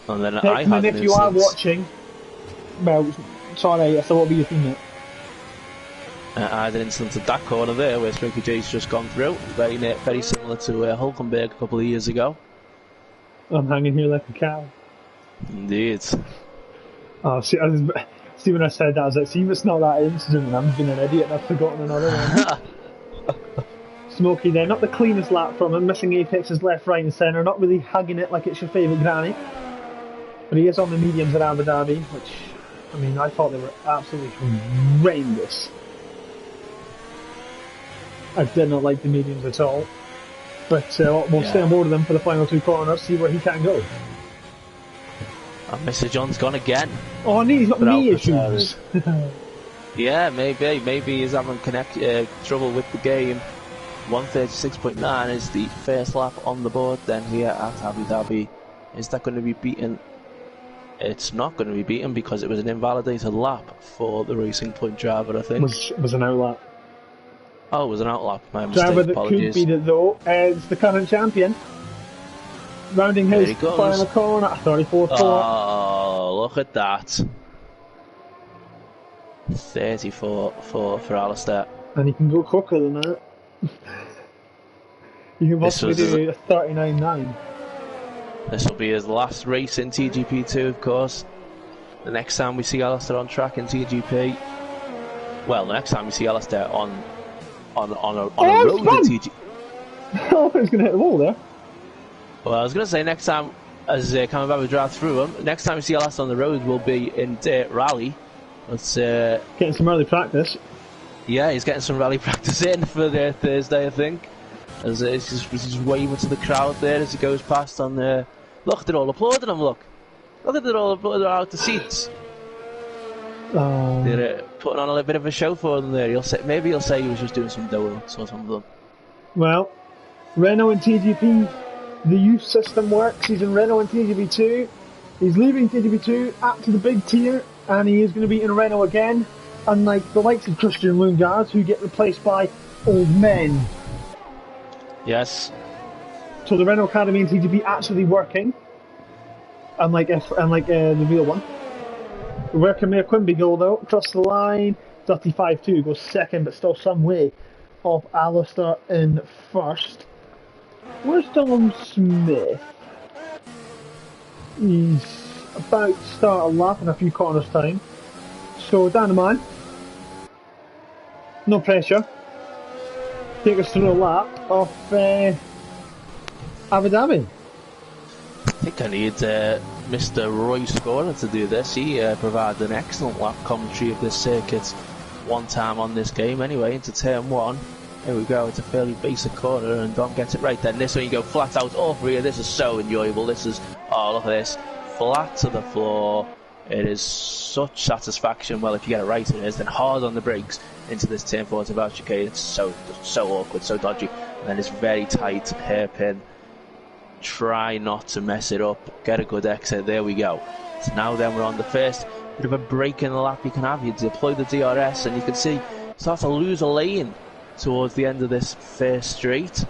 And then
Hickman, if you are watching, well, sorry, I thought I'd be your teammate.
I had an incident at that corner there where Smokey J's just gone through. Very similar to Hulkenberg a couple of years ago.
I'm hanging here like a cow.
Indeed.
Oh, see, when I said that, I was like, see, if it's not that incident, and I'm being an idiot and I've forgotten another one. Smokey there, not the cleanest lap from him, missing apexes left, right and centre, not really hugging it like it's your favourite granny. But he is on the mediums at Abu Dhabi, which, I mean, I thought they were absolutely horrendous. I did not like the mediums at all. But we'll stay on board of them for the final two corners, see where he can go.
And Mr. John's gone again.
Oh, no, he's got knee issues.
Yeah, maybe he's having trouble with the game. 136.9 is the first lap on the board then here at Abu Dhabi. Is that going to be beaten? It's not going to be beaten because it was an invalidated lap for the Racing Point driver, I think.
Was an outlap.
Oh, it was an outlap. My mistake.
Driver that
Apologies.
could beat it though is the current champion. Rounding his final corner at 34.4.
Oh, look at that. 34 for Alistair.
And he can go quicker than that. You can possibly do a 39.9.
This will be his last race in TGP2, of course. The next time we see Alistair on track in TGP, well, the next time we see Alistair on a road in TGP.
Oh, I was going to hit the wall there.
Well, I was going to say next time, as Kamababa drive through him, next time we see Alistair on the road will be in Dirt Rally. Let's
getting some early practice.
Yeah, he's getting some rally practice in for the Thursday, I think. As he's just waving to the crowd there as he goes past on the... Look, they're all applauding him, look. Look at they're all applauding out the seats. They're putting on a little bit of a show for them there. Maybe he'll say he was just doing some donuts or something.
Well, Renault and TGP, the youth system works. He's in Renault and TGP2. He's leaving TGP2 up to the big tier, and he is going to be in Renault again. Unlike the likes of Christian Lundgaard, who get replaced by old men.
Yes.
So the Renault Academy and TGP actually working, unlike the real one. Where can Mayor Quimby go though? Across the line, 35-2 goes second, but still some way off Alistair in first. Where's Dom Smith? He's about to start a lap in a few corners time. So down the man. No pressure. Take us through a lap of Abu Dhabi.
I think I need Mr. Roy Scorer to do this. He provided an excellent lap commentary of this circuit one time on this game anyway, into turn 1. Here we go, it's a fairly basic corner and Dom gets it right then. This one you go flat out over here. This is so enjoyable. This is, oh look at this, flat to the floor. It is such satisfaction. Well, if you get it right, it is. Then hard on the brakes into this turn 4 to Voucher chicane. It's so awkward, so dodgy. And then this very tight hairpin. Try not to mess it up. Get a good exit. There we go. So now then we're on the first bit of a break in the lap you can have. You deploy the DRS and you can see start to lose a lane towards the end of this first straight.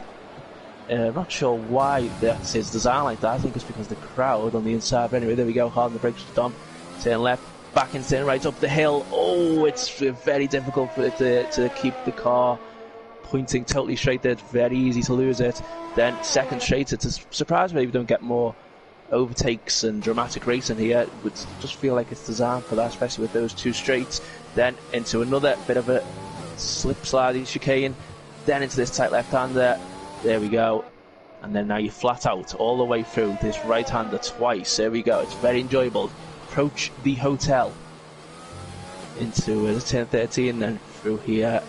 I'm not sure why that's his design like that. I think it's because the crowd on the inside. But anyway, there we go. Hard on the brakes for Dom. Turn left, back and turn right up the hill. Oh, it's very difficult for it to keep the car pointing totally straight there. It's very easy to lose it. Then second straight, it's a surprise maybe we don't get more overtakes and dramatic racing here. It would just feel like it's designed for that, especially with those two straights. Then into another bit of a slip sliding chicane. Then into this tight left-hander. There we go. And then now you're flat out all the way through this right-hander twice. There we go. It's very enjoyable. Approach the hotel into the turn 13, then through here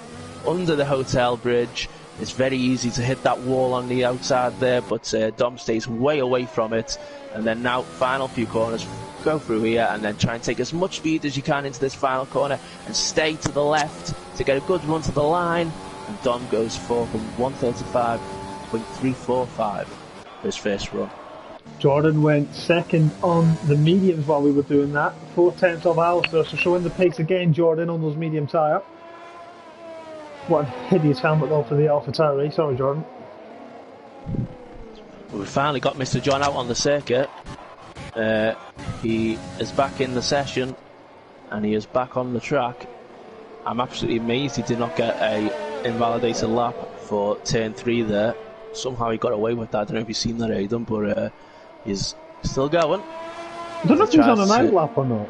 under the hotel bridge. It's very easy to hit that wall on the outside there, but Dom stays way away from it. And then now final few corners, go through here and then try and take as much speed as you can into this final corner and stay to the left to get a good run to the line. And Dom goes for 135.345 for his first run.
Jordan went second on the mediums while we were doing that. 4/10 of Alistair, so showing the pace again, Jordan, on those medium tyre. What a hideous helmet though for the AlphaTauri. Sorry, Jordan.
We finally got Mr. John out on the circuit. He is back in the session and he is back on the track. I'm absolutely amazed he did not get a invalidated lap for turn 3 there. Somehow he got away with that. I don't know if you've seen that, Aidan, but he's still going.
I don't know if he's on an outlap or not.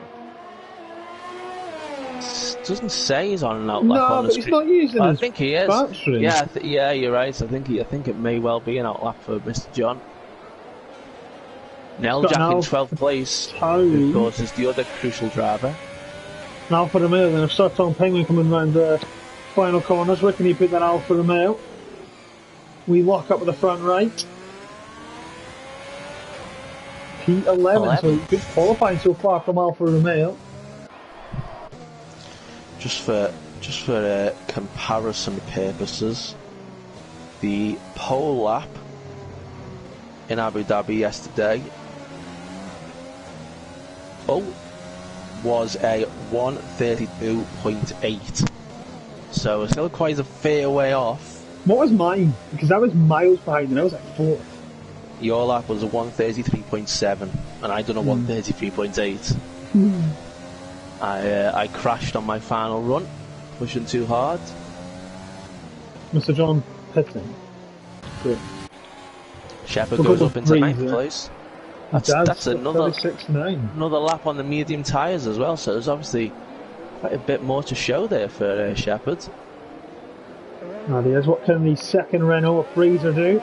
Doesn't say he's on an outlap on the
screen. He's not using
I think he is.
Battery.
Yeah, you're right. I think it may well be an outlap for Mr. John. Neljack in 12th place, of course, is the other crucial driver.
Now Alfa Romeo, then a Serton Penguin coming round the final corners. Where can he put that Alfa Romeo? We lock up with the front right. P11, so good qualifying so far from Alfa Romeo.
Just for comparison purposes, the pole lap in Abu Dhabi yesterday was a 132.8, so it's still quite a fair way off.
What was mine? Because I was miles behind and I was at 4th.
Your lap was a 133.7 and I done a 133.8. I crashed on my final run, pushing too hard.
Mr. John pitting. Good.
Shepard goes up into 9th place. That's another lap on the medium tyres as well, so there's obviously quite a bit more to show there for Shepard.
Now there's what can the second Renault or Fraser do?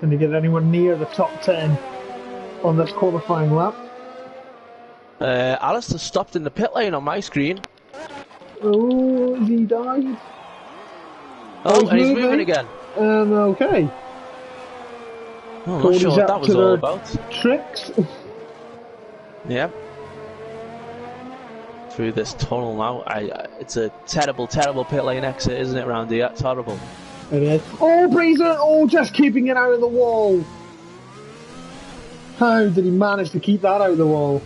Can they get anyone near the top 10 on this qualifying lap?
Alistair stopped in the pit lane on my screen.
Oh, He died.
Oh, and he's moving again.
Okay.
I'm not sure what that was all about.
Tricks.
Yep. Through this tunnel now. It's a terrible, terrible pit lane exit, isn't it, round here? It's horrible.
It is. Oh, Breezer! Oh, just keeping it out of the wall. How did he manage to keep that out of the wall?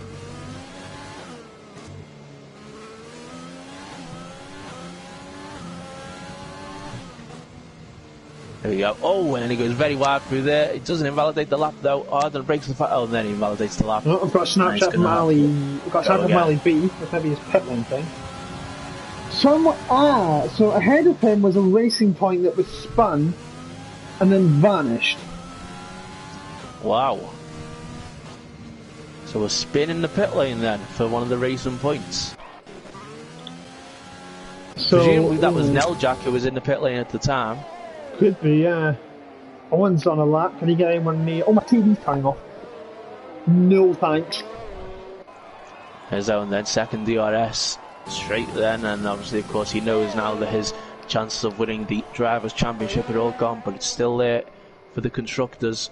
There we go. Oh, and then he goes very wide through there. It doesn't invalidate the lap though. Oh, then it breaks the fire. Oh, and then he invalidates the lap.
Oh, I've got a snapshot from Ali. I've got a snapshot from Ali B. That's maybe his pit lane thing. So ahead of him was a racing point that was spun and then vanished.
Wow. So a spin in the pit lane then for one of the racing points. So, presumably that was Neljak who was in the pit lane at the time.
Could be, yeah. Owen's on a lap. Can he get in on me? Oh, my TV's turning off. No thanks.
There's Owen then, second DRS. Straight then, and obviously, of course, he knows now that his chances of winning the Drivers' Championship are all gone, but it's still there for the constructors.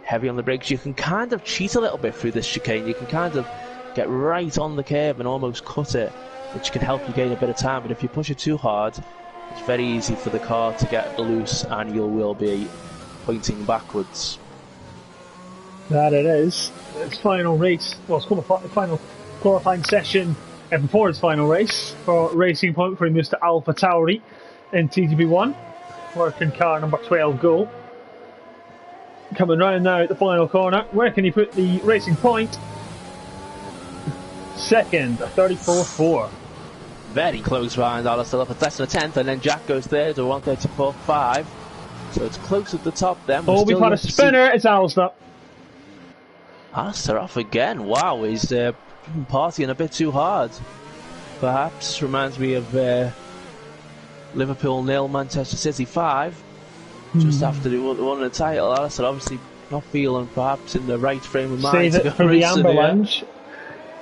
Heavy on the brakes. You can kind of cheat a little bit through this chicane. You can kind of get right on the curb and almost cut it, which can help you gain a bit of time, but if you push it too hard, it's very easy for the car to get loose and you will be pointing backwards.
That it is. It's final race. Well, it's called the final qualifying session before its final race for Racing Point before he moves to Alpha Tauri in TGP1. Working car number 12 Go. Coming round now at the final corner. Where can he put the Racing Point? Second, 34.4.
Very close behind Alistair up at less than a tenth, and then Jack goes third to 134.5. So it's close at the top then.
Oh, we've had a spinner. It's Alistair.
Alistair off again. Wow, he's partying a bit too hard. Perhaps reminds me of Liverpool 0, Manchester City 5. Just after they won the title. Alistair obviously not feeling perhaps in the right frame of mind.
Save it for the Amber Lounge.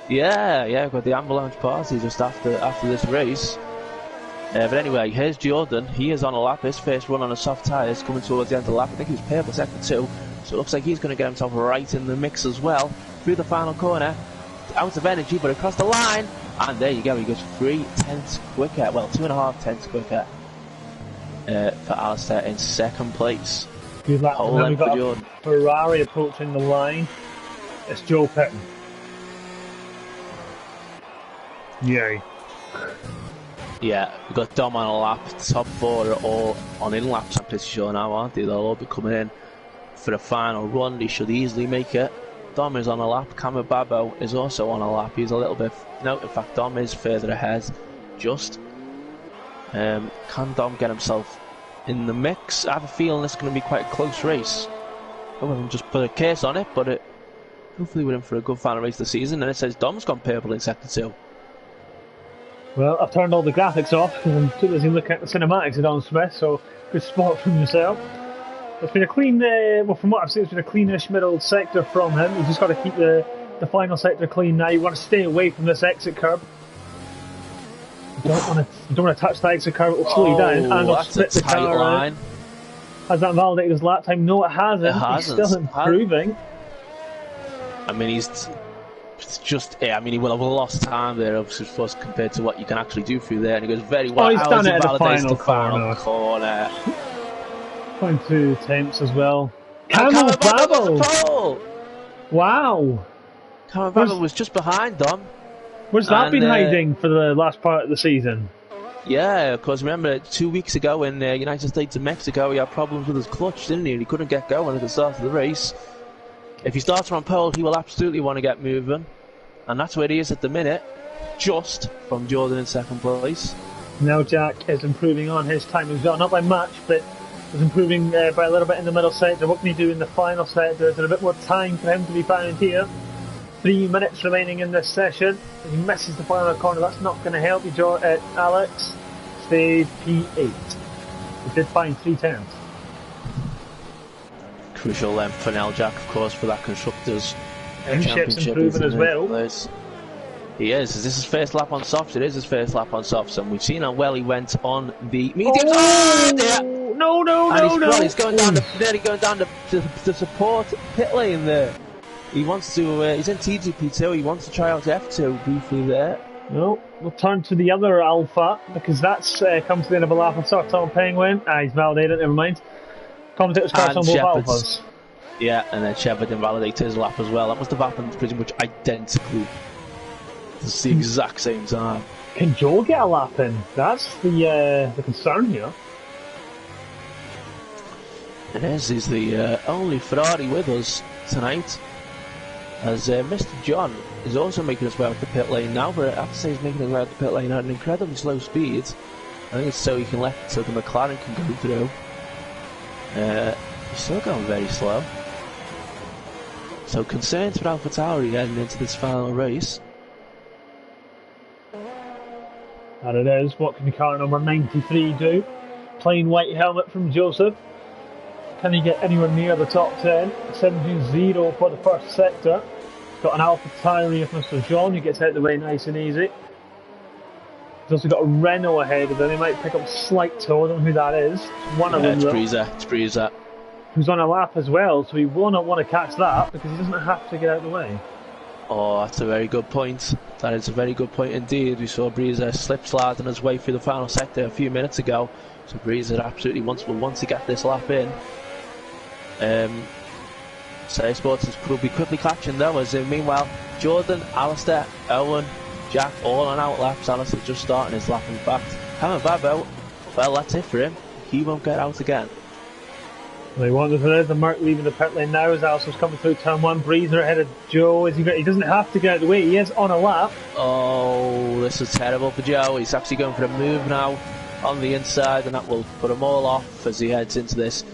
Yeah, we've got the Avalanche party just after this race. But anyway, here's Jordan. He is on a lap. His first run on a soft tyres coming towards the end of the lap. I think he was paired for second too. So it looks like he's going to get himself right in the mix as well. Through the final corner. Out of energy, but across the line. And there you go. He goes 3 tenths quicker. Well, 2.5 tenths quicker for Alistair in second place.
Good luck.
Whole length for Jordan.
Ferrari approaching the line. It's Joe Pitton. Yay.
Yeah, we've got Dom on a lap. Top 4 are all on in-laps, I'm pretty sure now, aren't they? They'll all be coming in for the final run. They should easily make it. Dom is on a lap. Cameron Babo is also on a lap. He's a little bit... No, in fact, Dom is further ahead. Just. Can Dom get himself in the mix? I have a feeling it's going to be quite a close race. I wouldn't just put a case on it, but hopefully we're in for a good final race of the season. And it says Dom's gone purple in sector 2.
Well, I've turned all the graphics off because I'm too busy looking at the cinematics of Don Smith, so good spot from yourself. It's been a clean, well, from what I've seen, it's been a cleanish middle sector from him. He's just got to keep the final sector clean now. You want to stay away from this exit curb. You don't want to touch that exit curb, it will slow you down and it'll split the car line. Has that validated his lap time? No, it hasn't. He's still improving.
I mean, he's just, I mean, he will have lost time there, obviously, compared to what you can actually do through there. And he goes very well.
Oh, he's done it at the final
corner.
0.2 attempts as well. Cameron Babo! Wow!
Cameron Babo was just behind Dom.
Where's that been hiding for the last part of the season?
Yeah, because remember 2 weeks ago in the United States of Mexico, he had problems with his clutch, didn't he? And he couldn't get going at the start of the race. If he starts on pole, he will absolutely want to get moving. And that's where he is at the minute, just from Jordan in second place.
Now Jack is improving on his time as well, not by much, but is improving by a little bit in the middle sector. What can he do in the final sector? Is there a bit more time for him to be found here? 3 minutes remaining in this session. If he misses the final corner, that's not going to help you, Alex. Stage P8. He did find 3 tenths.
Crucial length for Neljak, of course, for that Constructors'
Championship improving as well.
He is. Is this his first lap on softs? It is his first lap on softs, and we've seen how well he went on the mediums. Oh, dear.
No.
He's going down nearly going down to support pit lane there. He wants to, he's in TGP2, he wants to try out F2 briefly there.
No, we'll turn to the other Alpha, because that's come to the end of a lap on softs on Penguin. He's validated, never mind. Commentators crash on both Alphas.
Yeah, and then Shepard invalidated his lap as well. That must have happened pretty much identically. It's the exact same time.
Can Joe get a lap in? That's the concern here.
It is. He's the only Ferrari with us tonight. As Mr. John is also making his way out the pit lane now, but I have to say he's making his way out the pit lane at an incredibly slow speed. I think it's so he can so the McLaren can go through. He's still going very slow. So concerns for AlphaTauri heading into this final race.
And it is. What can car number 93 do? Plain white helmet from Joseph. Can he get anywhere near the top 10? 17-0 for the first sector. Got an AlphaTauri of Mr. John, who gets out of the way nice and easy. He's also got a Renault ahead of him. He might pick up a slight toe. I don't know who that is. One of them,
it's Breezer.
Who's on a lap as well, so he will not want to catch that because he doesn't have to get out of the way.
Oh, that's a very good point. That is a very good point indeed. We saw Breezer slip sliding his way through the final sector a few minutes ago. So Breezer absolutely wants to get this lap in. Say Sports will be quickly catching though, as meanwhile Jordan, Alistair, Owen, Jack all on out laps. Alistair just starting his lap in fact. Cameron Babbo, well that's it for him. He won't get out again.
They wanted for the Merc leaving the pit lane now as Alistair's coming through turn 1. Breezer ahead of Joe. He doesn't have to get out of the way, he is on a lap.
Oh, this is terrible for Joe. He's actually going for a move now on the inside, and that will put him all off as he heads into this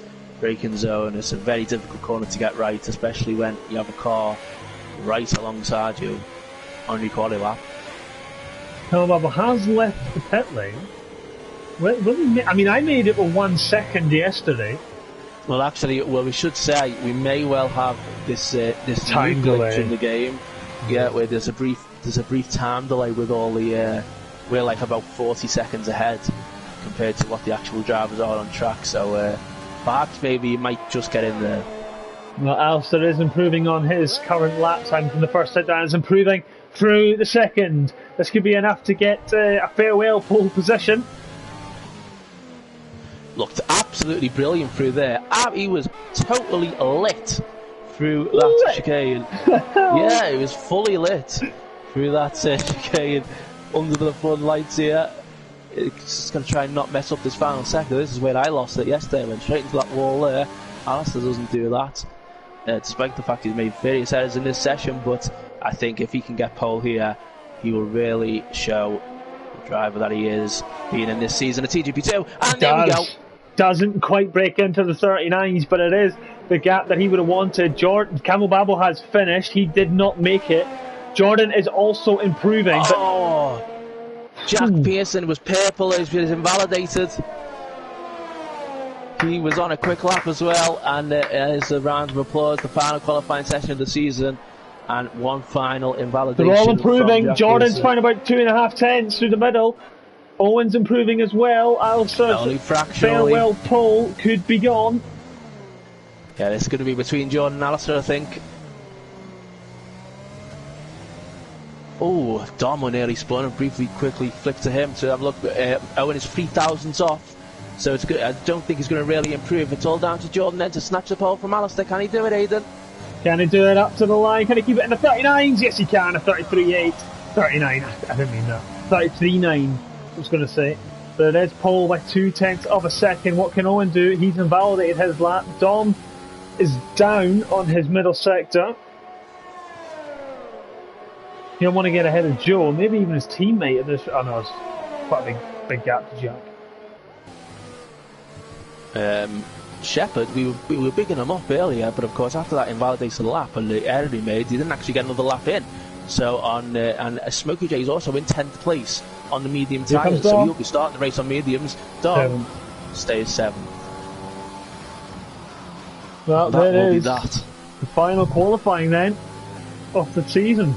braking zone. It's a very difficult corner to get right, especially when you have a car right alongside you on your quali lap.
Bubble has left the pit lane. I mean, I made it with 1 second yesterday.
Well, actually, we should say we may well have this
time delay
in the game. Yeah, where there's a brief time delay with all the we're like about 40 seconds ahead compared to what the actual drivers are on track. So perhaps maybe you might just get in there.
Well, Alistair is improving on his current lap time from the first set down. Is improving through the second. This could be enough to get a farewell pole position.
Looked absolutely brilliant through there. He was totally lit through that chicane. Yeah, he was fully lit through that chicane under the floodlights here. It's just going to try and not mess up this final sector. This is where I lost it yesterday. I went straight into that wall there. Alistair doesn't do that, despite the fact he's made various errors in this session. But I think if he can get pole here, he will really show the driver that he is, being in this season of TGP2. And there we go.
Doesn't quite break into the 39s, but it is the gap that he would have wanted. Camel Babel has finished. He did not make it. Jordan is also improving.
Oh, Jack Pearson was purple. He was invalidated. He was on a quick lap as well, and there's a round of applause. The final qualifying session of the season, and one final invalidation.
They're all improving. Jordan's found about 2.5 tenths through the middle. Owen's improving as well. Alistair's farewell pole could be gone.
Yeah, this is going to be between Jordan and Alistair, I think. Oh, Dom nearly spun and quickly flicked to him to have a look. Owen is 3 thousandths off, so it's good. I don't think he's going to really improve. It's all down to Jordan then to snatch the pole from Alistair. Can he do it, Aidan?
Can he do it up to the line? Can he keep it in the 39s? Yes, he can. A 33.8. 39. I didn't mean that. 33.9. I was going to say. But it is pole by 2 tenths of a second. What can Owen do? He's invalidated his lap. Dom is down on his middle sector. He'll want to get ahead of Joe, maybe even his teammate at this. Oh no, it's quite a big gap to Jack.
Shepard, we were bigging him up earlier, but of course after that invalidated lap and the error he made, he didn't actually get another lap in. So and Smokey J is also in 10th place on the medium tyres, so he'll be starting the race on mediums. Dom stays 7th.
Well, that will be that. The final qualifying then of the season.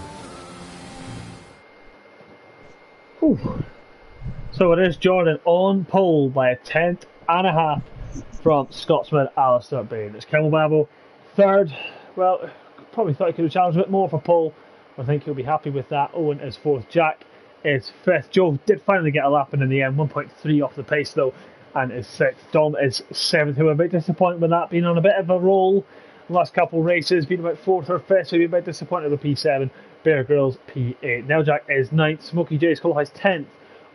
So it is Jordan on pole by a tenth and a half from Scotsman Alistair Bain. It's Kimmel Babel third. Well, probably thought he could have challenged a bit more for pole. I think he'll be happy with that. Owen is fourth. Jack is fifth. Joe did finally get a lap in the end, 1.3 off the pace though, and is sixth. Dom is seventh, who are a bit disappointed with that, being on a bit of a roll. Last couple of races, been about fourth or fifth, so he'd be a bit disappointed with P7. Bear Grylls P8. Neljak is ninth. Smokey J's qualifies 10th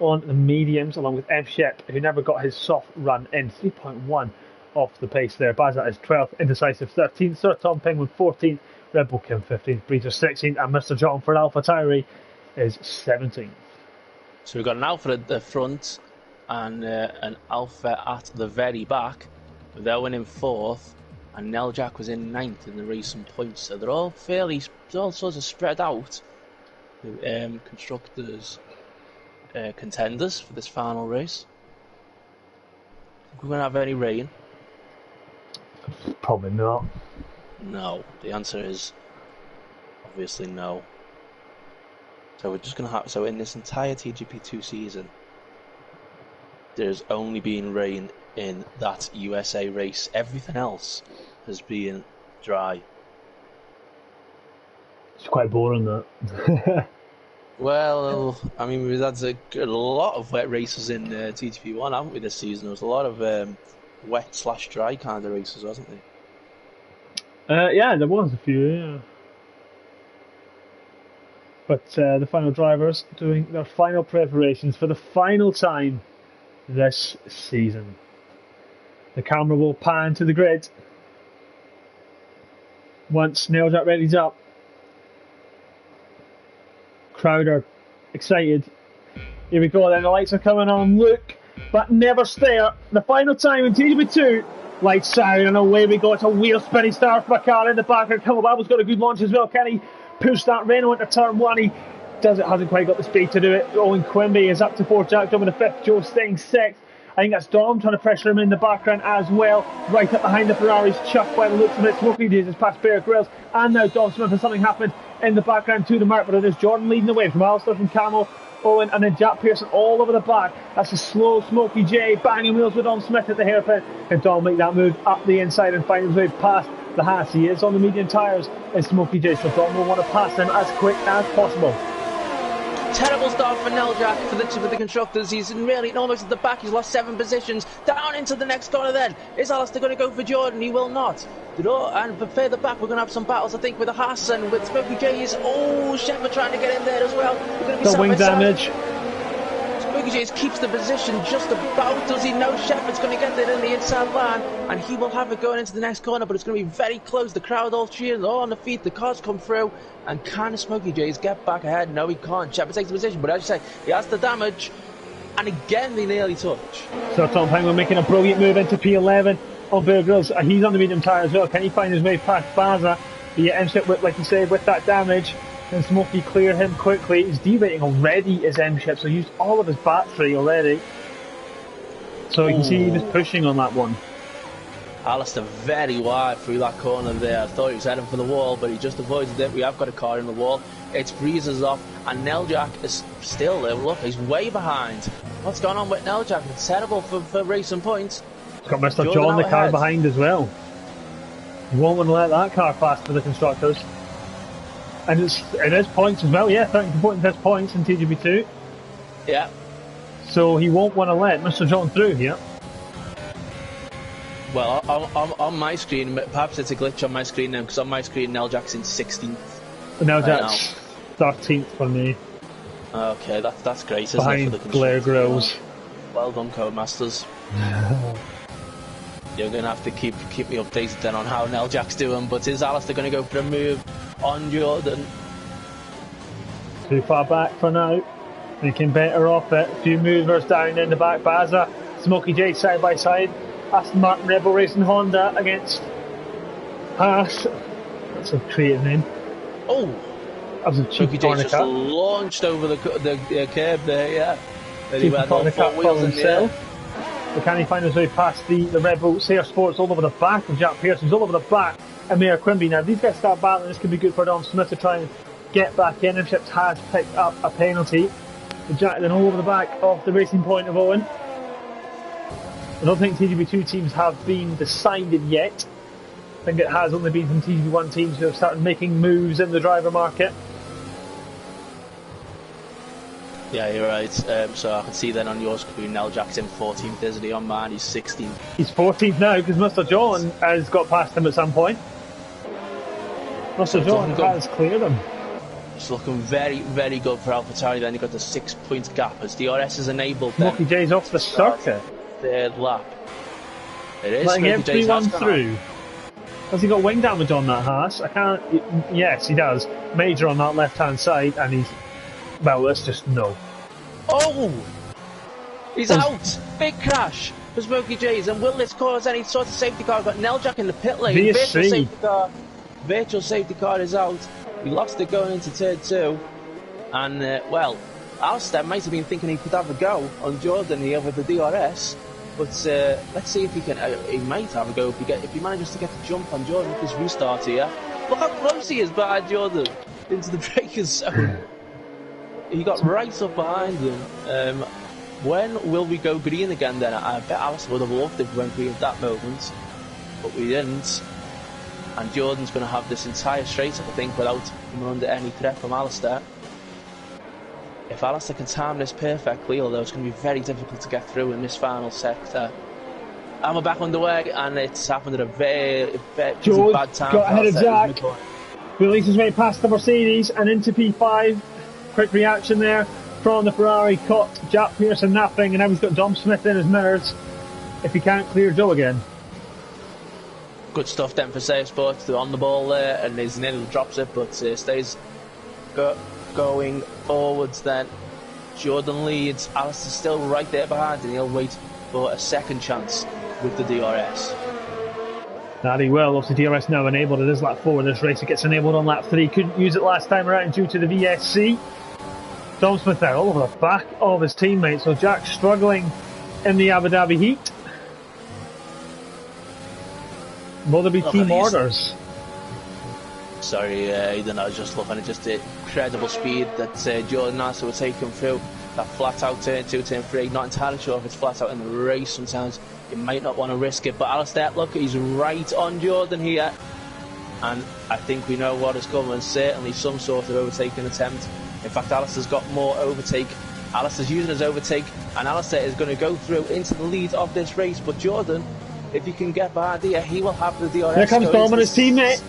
on the mediums, along with M. Shep, who never got his soft run in, 3.1 off the pace there. Baza is 12th, Indecisive 13th, Sir Tom Penguin 14th, Red Bull Kim 15th, Breezer 16th, and Mr. John for Alpha Tauri is 17th.
So we've got an Alpha at the front and an Alpha at the very back, with Owen in fourth, and Neljak was in ninth in the recent points. So they're all sort of spread out. Constructors. Contenders for this final race. Think we're going to have any rain?
Probably not.
No. The answer is obviously no. So we're just going to have... So in this entire TGP2 season, there's only been rain in that USA race. Everything else has been dry.
It's quite boring, that.
Well, I mean, we've had a lot of wet races in TGP1, haven't we, this season? There was a lot of wet/dry kind of races, wasn't there?
Yeah, there was a few, yeah. But the final drivers doing their final preparations for the final time this season. The camera will pan to the grid once Neljak readies up. Crowd are excited. Here we go then, the lights are coming on. Look, but never stare. The final time in TGP2. Lights out and away we go. It's a wheel spinning star for a car in the background. Kimmel Babel's got a good launch as well. Can he push that Renault into turn one? He hasn't quite got the speed to do it. Owen Quimby is up to fourth. Jack Dom in the fifth. Joe staying sixth. I think that's Dom trying to pressure him in the background as well. Right up behind the Ferraris, chucked by the looks of it. Smokey Days is past Bear Grylls. And now Dom Smith, and something happened in the background to the mark, but it is Jordan leading the way from Alistair, from Camel, Owen, and then Jack Pearson all over the back. That's a slow Smokey J, banging wheels with Dom Smith at the hairpin. And Dom make that move up the inside and find his way past the Haas. He is on the medium tyres, and Smokey J, so Dom will want to pass him as quick as possible.
Terrible start for Neljak for the constructors. He's really almost at the back. He's lost 7 positions. Down into the next corner then. Is Alistair going to go for Jordan? He will not. And for further back, we're going to have some battles, I think, with the Haas and with Smokey J's. Oh, Shepard trying to get in there as well. We're going to be
the wing damage.
Smokey J's keeps the position just about. Does he know Shepard's going to get there in the inside line? And he will have it going into the next corner, but it's going to be very close. The crowd all cheering, all on the feet. The cars come through. And can Smokey J's get back ahead? No, he can't. Shepard takes the position, but as you say, he has the damage. And again, they nearly touch.
So Tom Penguin making a brilliant move into P11 on Bear Grylls. He's on the medium tyre as well. Can he find his way past Baza? He ends up with, like you said, with that damage. And Smokey clear him quickly. He's derating already, his M-Ship, so he used all of his battery already. So you can see he was pushing on that one.
Alistair very wide through that corner there. I thought he was heading for the wall, but he just avoided it. We have got a car in the wall. It's Breezer's off, and Neljak is still there. Look, he's way behind. What's going on with Neljak? It's terrible for racing points.
He's got Mr. John, the car behind as well. You won't want to let that car pass for the constructors. And it is points as well, yeah, 13 points in TGP2.
Yeah.
So he won't want to let Mr. John through here.
Well, on my screen, perhaps it's a glitch on my screen now, because on my screen, Neljak's in 16th.
Neljak's 13th for me.
Okay, that's great, isn't
behind
it, for the
Blair Grylls.
Well done, Codemasters. You're going to have to keep me updated then on how Neljak's doing, but is Alistair going to go for a move on Jordan?
Too far back for now. Thinking better off it. A few movers down in the back. Baza, Smokey J side by side. Aston Martin Rebel Racing Honda against Haas. That's a creative name.
Oh!
That was a cheeky
corner just cut. Launched over the curb there, yeah.
Cheeky corner cut for himself. But can he find his way past the Rebel Sayer Sports all over the back of Jack Pearson's all over the back and Mayor Quimby. Now, if these guys start battling, this could be good for Dom Smith to try and get back in. If Ships has picked up a penalty. Jack then all over the back of the Racing Point of Owen. I don't think TGP2 teams have been decided yet. I think it has only been some TGP1 teams who have started making moves in the driver market.
Yeah, you're right. So I can see then on your screen now Jack's in 14th, isn't he? On mine, he's 16th.
He's 14th now because Mr. John has got past him at some point. Mr. John has cleared him.
It's looking very, very good for AlphaTauri. Then you've got the 6-point gap as DRS is enabled.
Smokey J's off the circuit.
Third lap. It is.
Letting everyone through. Has he got wing damage on that Haas? I can't. Yes, he does. Major on that left-hand side, and he's. Well, let's just no.
Oh! He's out! Big crash for Smokey J's, and will this cause any sort of safety car? We've got Neljak in the pit lane. Virtual safety car is out. We lost it going into turn 2. And, well, Alistair might have been thinking he could have a go on Jordan here with the DRS. But let's see if he can. He might have a go if he manages to get the jump on Jordan with this restart here. Look how close he is behind Jordan into the braking zone. He got right up behind him. When will we go green again then? I bet Alistair would have loved if we went green at that moment, but we didn't. And Jordan's going to have this entire straight up, I think, without coming under any threat from Alistair. If Alistair can time this perfectly, although it's going to be very difficult to get through in this final sector. And we're back underway, and it's happened at a very bad time.
Got ahead of Jack. Releases his way past the Mercedes and into P5. Quick reaction there from the Ferrari. Caught Jack Pearson napping, and now he's got Dom Smith in his mirrors. If he can't clear Joe again.
Good stuff then for Save Sports. They're on the ball there, and he's nearly drops it, but stays going forwards then. Jordan leads. Alistair's still right there behind, and he'll wait for a second chance with the DRS.
That he will. Obviously DRS now enabled. It is lap 4 in this race. It gets enabled on lap 3. Couldn't use it last time around due to the VSC. Dom Smith there all over the back of his teammates. So Jack struggling in the Abu Dhabi heat. Will there be team orders?
Sorry, Aidan, I was just looking at just the incredible speed that Jordan Nasser was taking through. That flat out turn 2, turn 3. Not entirely sure if it's flat out in the race. Sometimes you might not want to risk it. But Alistair, look, he's right on Jordan here. And I think we know what is coming. Certainly some sort of overtaking attempt. In fact, Alistair's got more overtake. Alistair's using his overtake. And Alistair is going to go through into the lead of this race. But Jordan, if he can get behind here, he will have the DRS.
Here comes Dom and his teammate.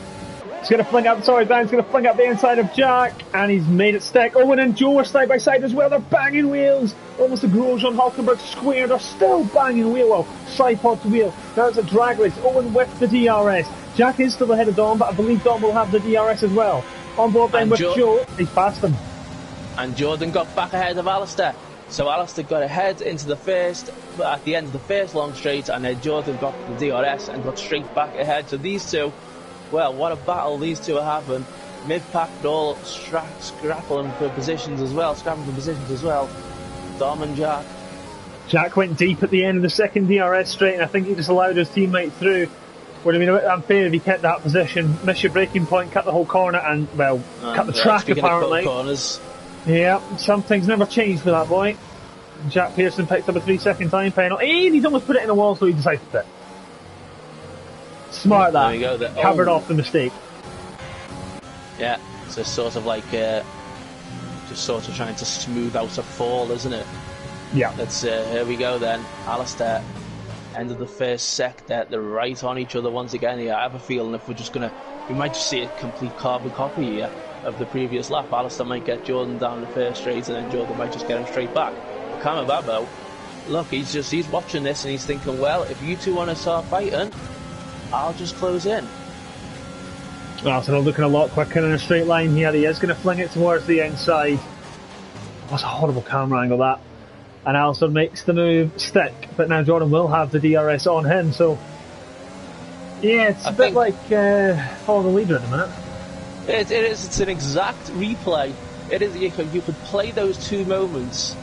He's going to fling up, Dan's going to fling up the inside of Jack, and he's made it stick. Owen and Joe are side by side as well. They're banging wheels. Almost a Grosjean Hulkenberg square. They're still banging wheel. Well, tripod to wheel. Now it's a drag race. Owen with the DRS. Jack is still ahead of Dom, but I believe Dom will have the DRS as well. On board then with Joe. He's passed him.
And Jordan got back ahead of Alistair. So Alistair got ahead into the first, at the end of the first long straight, and then Jordan got the DRS and got straight back ahead. So these two, well, what a battle these two are having. Mid-pack, they're all scrapping for positions as well. Dom and Jack.
Jack went deep at the end of the second DRS straight, and I think he just allowed his teammate through. Would have been a bit unfair if he kept that position. Miss your braking point, cut the whole corner, and, well, cut the track apparently. Yeah, some things never change for that boy. Jack Pearson picked up a 3-second time penalty, and he's almost put it in the wall, so he decided to pit. Smart that. There you go. Covered off the mistake.
Yeah, so it's sort of like just sort of trying to smooth out a fall, isn't it?
Yeah.
Let's here we go then. Alistair, end of the first sector. They're right on each other once again here. I have a feeling if we're just gonna, we might just see a complete carbon copy here of the previous lap. Alistair might get Jordan down the first straight, and then Jordan might just get him straight back. But Babbo, look, he's watching this and he's thinking, well, if you two want to start fighting, I'll just close in.
Well, so they're looking a lot quicker in a straight line here. He is going to fling it towards the inside. That's a horrible camera angle, that. And Alistair makes the move stick, but now Jordan will have the DRS on him, so yeah, it's a bit like follow the leader at the minute.
It is. It's an exact replay. It is. You could play those two moments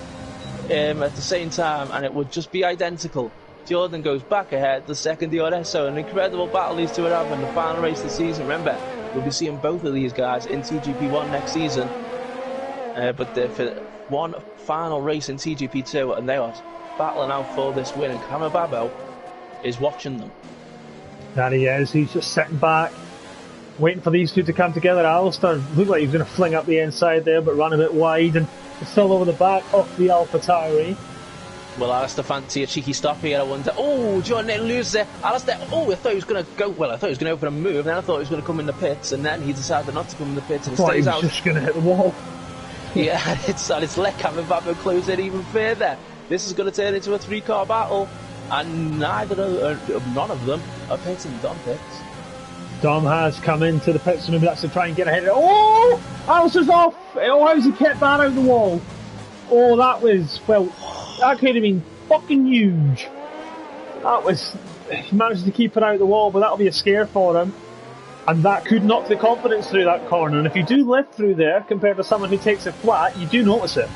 at the same time, and it would just be identical. Jordan goes back ahead, the second DRS, so an incredible battle these two are having, the final race of the season. Remember, we'll be seeing both of these guys in TGP1 next season. But for one final race in TGP2, and they are battling out for this win, and Kamababo is watching them.
That he is. He's just sitting back, waiting for these two to come together. Alistair looked like he was going to fling up the inside there, but ran a bit wide, and still over the back of the AlphaTauri.
Will Alistair fancy a cheeky stop here? I wonder. Oh, Jordan didn't lose there. Alistair, I thought he was going to go. Well, I thought he was going to open a move, and then I thought he was going to come in the pits, and then he decided not to come in the pits and stays out.
He was just going to hit the wall.
Yeah, it's let Kamababo close it even further. This is going to turn into a 3-car battle, and none of them are pitting. Dom pits. Dom
has come into the pits, and maybe that's to try and get ahead of it. Oh, Alistair's off. Oh, how's he kept that out of the wall? Oh, that was, well, that could have been fucking huge. That was, he managed to keep it out of the wall, but that'll be a scare for him. And that could knock the confidence through that corner. And if you do lift through there, compared to someone who takes it flat, you do notice it.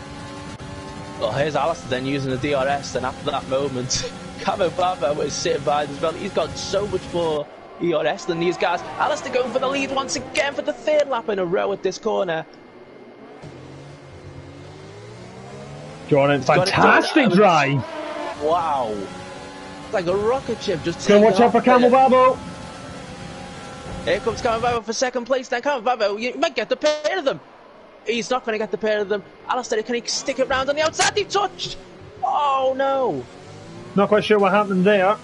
Well, here's Alistair then using the DRS, and after that moment, Kamababo is sitting by as well. He's got so much more ERS than these guys. Alistair going for the lead once again for the 3rd lap in a row at this corner.
Jordan, fantastic drive.
Wow. It's like a rocket ship just
taking off. Watch out for Kamababo.
Here comes Kamababo for 2nd place. Then Kamababo, you might get the pair of them. He's not going to get the pair of them. Alistair, can he stick it round on the outside? He touched. Oh no.
Not quite sure what happened there.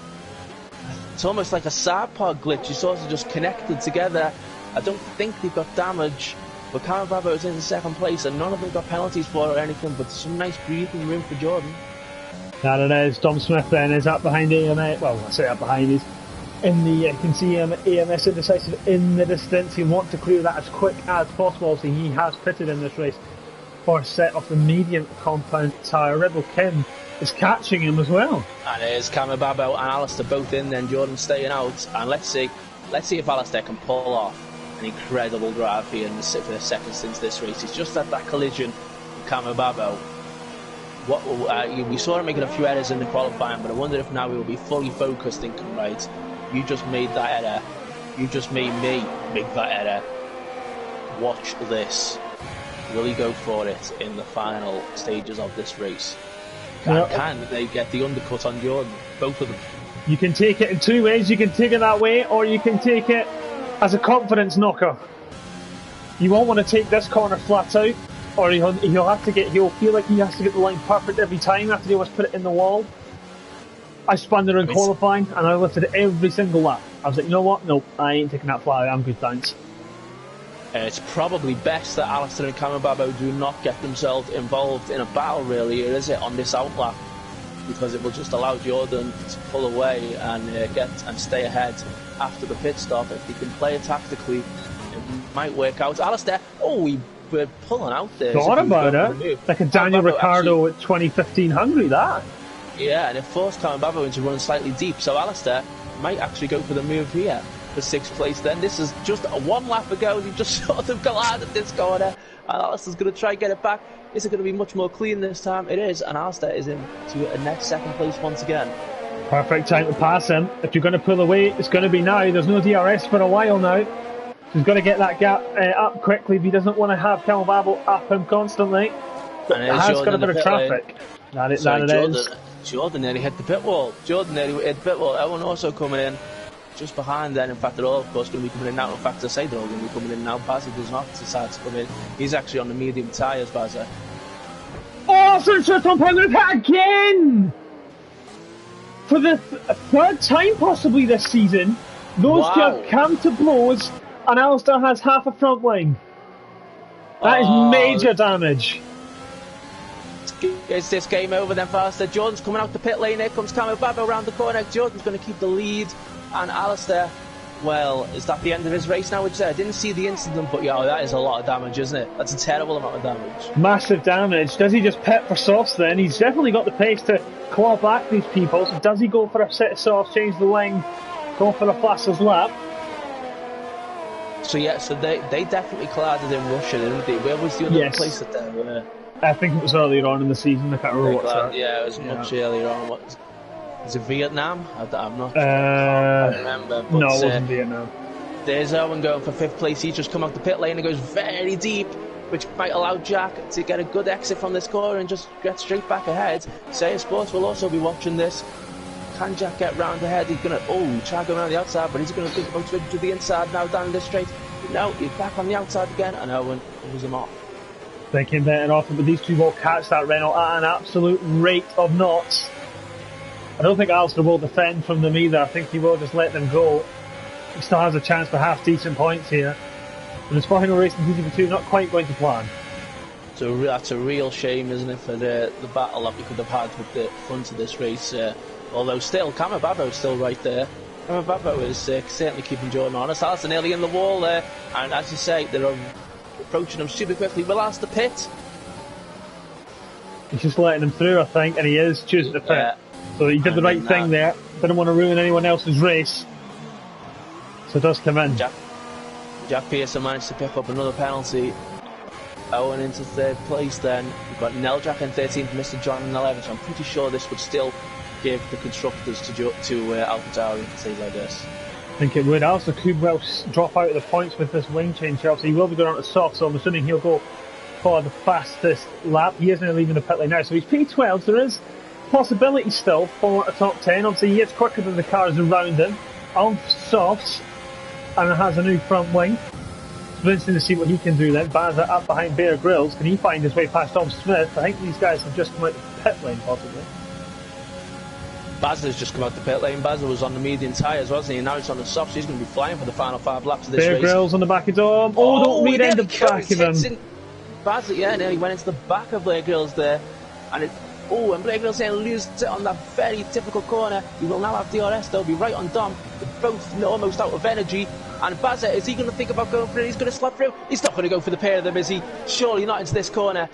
It's almost like a side pod glitch. You sort of just connected together. I don't think they've got damage. But Kamababo is in 2nd place, and none of them got penalties for it or anything, but some nice breathing room for Jordan.
That it is. Dom Smith then is up behind AMS. Well, I say up behind, he's in the, you can see AMS indecisive in the distance. He wants to clear that as quick as possible, so he has pitted in this race for a set of the medium compound tyre. Red Bull Kim is catching him as well.
And it is Kamababo and Alistair both in, then Jordan staying out, and let's see if Alistair can pull off an incredible drive here in the 2nd since this race. He's just had that collision with Kamababo. We saw him making a few errors in the qualifying, but I wonder if now he will be fully focused, thinking, right, you just made that error, you just made me make that error, watch this. Will he go for it in the final stages of this race? Can they get the undercut on Jordan? Both of them.
You can take it in 2 ways. You can take it that way, or you can take it as a confidence knocker. You won't want to take this corner flat out, or he'll feel like he has to get the line perfect every time after he almost put it in the wall. I spun there in qualifying, and I lifted it every single lap. I was like, you know what? Nope, I ain't taking that flat out. I'm good, thanks.
It's probably best that Alistair and Kamababo do not get themselves involved in a battle, really, is it, on this outlap? Because it will just allow Jordan to pull away and stay ahead after the pit stop. If he can play it tactically, it might work out. Alistair, we're pulling out there.
Thought about it. Like a Daniel Ricciardo at 2015 Hungary, that.
Yeah, and it forced Kamababo into running slightly deep, so Alistair might actually go for the move here for 6th place then. This is just 1 lap ago, he just sort of collided this corner, and Alistair's going to try and get it back. Is it going to be much more clean this time? It is, and Alistair is in to a next 2nd place once again.
Perfect time to pass him. If you're going to pull away, it's going to be now. There's no DRS for a while now. So he's got to get that gap up quickly if he doesn't want to have Kamababo up him constantly.
And
it has got a bit of traffic. That it is.
Jordan nearly hit the pit wall. Everyone also coming in just behind then. In fact, they're all, of course, going to be coming in now. In fact, I say they're all going to be coming in now. Bazza does not decide to come in. He's actually on the medium tyres, Bazza.
Oh, so it's just on point again! For the 3rd time possibly this season, those two have come to blows, and Alistair has half a front line. That is major damage.
Is this game over then, faster? Jordan's coming out the pit lane. Here comes Kamababo around the corner. Jordan's going to keep the lead, and Alistair, well, is that the end of his race now? Which I didn't see the incident, but yeah, that is a lot of damage, isn't it? That's a terrible amount of damage.
Massive damage. Does he just pit for softs then? He's definitely got the pace to claw back these people. So does he go for a set of softs, change the line, go for a fastest lap?
So yeah, so they definitely collided in Russia, didn't they? Where was the other place that they were?
I think it was earlier on in the season. I can't remember what.
Yeah, it was much earlier on. Was it Vietnam? I'm not. I can't remember. But,
no, it wasn't Vietnam.
There's Owen going for 5th place. He's just come out the pit lane and goes very deep. which might allow Jack to get a good exit from this corner and just get straight back ahead. Say Sports will also be watching this. Can Jack get round ahead? He's going to, try going around the outside, but he's going to think about switching to the inside now down this straight. No, he's back on the outside again, and Owen pulls him off.
Thinking better off, but these two will catch that Renault at an absolute rate of knots. I don't think Alistair will defend from them either. I think he will just let them go. He still has a chance for half decent points here. But his final race in TGP2 not quite going to plan.
So that's a real shame, isn't it, for the battle that we could have had with the front of this race. Although still, Kamababo is still right there. Kamababo is certainly keeping Jordan honest. Alistair nearly in the wall there. And as you say, they're approaching him super quickly. Will Alistair pit?
He's just letting him through, I think, and he is choosing to pit. Yeah. So he did the right thing there. Didn't want to ruin anyone else's race. So it does come in.
Jack Pearson managed to pick up another penalty. Owen into third place then. We've got Neljak in 13th, Mr. John in 11th. So I'm pretty sure this would still give the constructors to AlphaTauri to say like this.
I think it would. Alistair could well drop out of the points with this wing change, Chelsea. He will be going on to soft, so I'm assuming he'll go for the fastest lap. He isn't leaving the pit lane now, so he's P12. So there is possibility still for a top 10. Obviously, he is quicker than the cars around him. On softs, and it has a new front wing. It's interesting to see what he can do then. Bazza up behind Bear Grylls. Can he find his way past Tom Smith? I think these guys have just come out the pit lane, possibly.
Bazza's just come out the pit lane. Bazza was on the medium tyres, wasn't he? And now he's on the softs. So he's going to be flying for the final 5 laps of this race.
Bear Grylls on the back of Dom. Oh, don't read in the back of him.
Bazza, nearly went into the back of Bear Grylls there. And and Bear Grylls loses it on that very difficult corner. He will now have DRS, they'll be right on Dom. They're both almost out of energy. And Bazza, is he going to think about going for it? He's going to slap through. He's not going to go for the pair of them, is he? Surely not into this corner.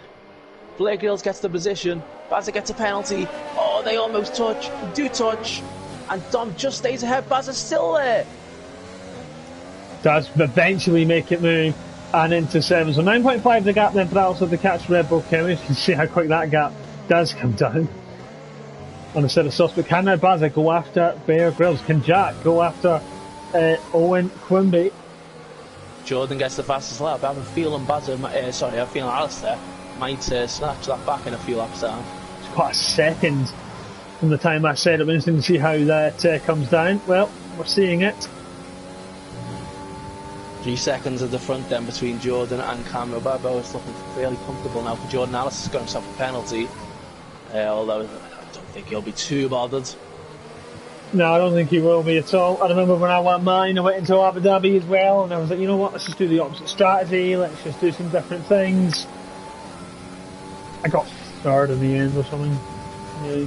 Blair Grylls gets the position. Bazza gets a penalty. Oh, they almost touch. They do touch. And Dom just stays ahead. Bazza's still there.
Does eventually make it move and into 7. So 9.5 the gap then for Alistair to catch Red Bull Kim. You can see how quick that gap does come down on a set of softs. But can now Bazza go after Bear Grylls? Can Jack go after Owen Quimby?
Jordan gets the fastest lap. I have a feeling I have a feeling Alistair might snatch that back in a few laps down.
It's quite a second from the time I said it. It'll be interesting to see how that comes down. Well, we're seeing it.
3 seconds at the front then between Jordan and Cameron. Babo is looking fairly comfortable now for Jordan. Alistair's got himself a penalty, although I don't think he'll be too bothered.
No, I don't think he will be at all. I remember when I won mine, I went into Abu Dhabi as well, and I was like, you know what, let's just do the opposite strategy, let's just do some different things. I got third in the end or something. Yeah.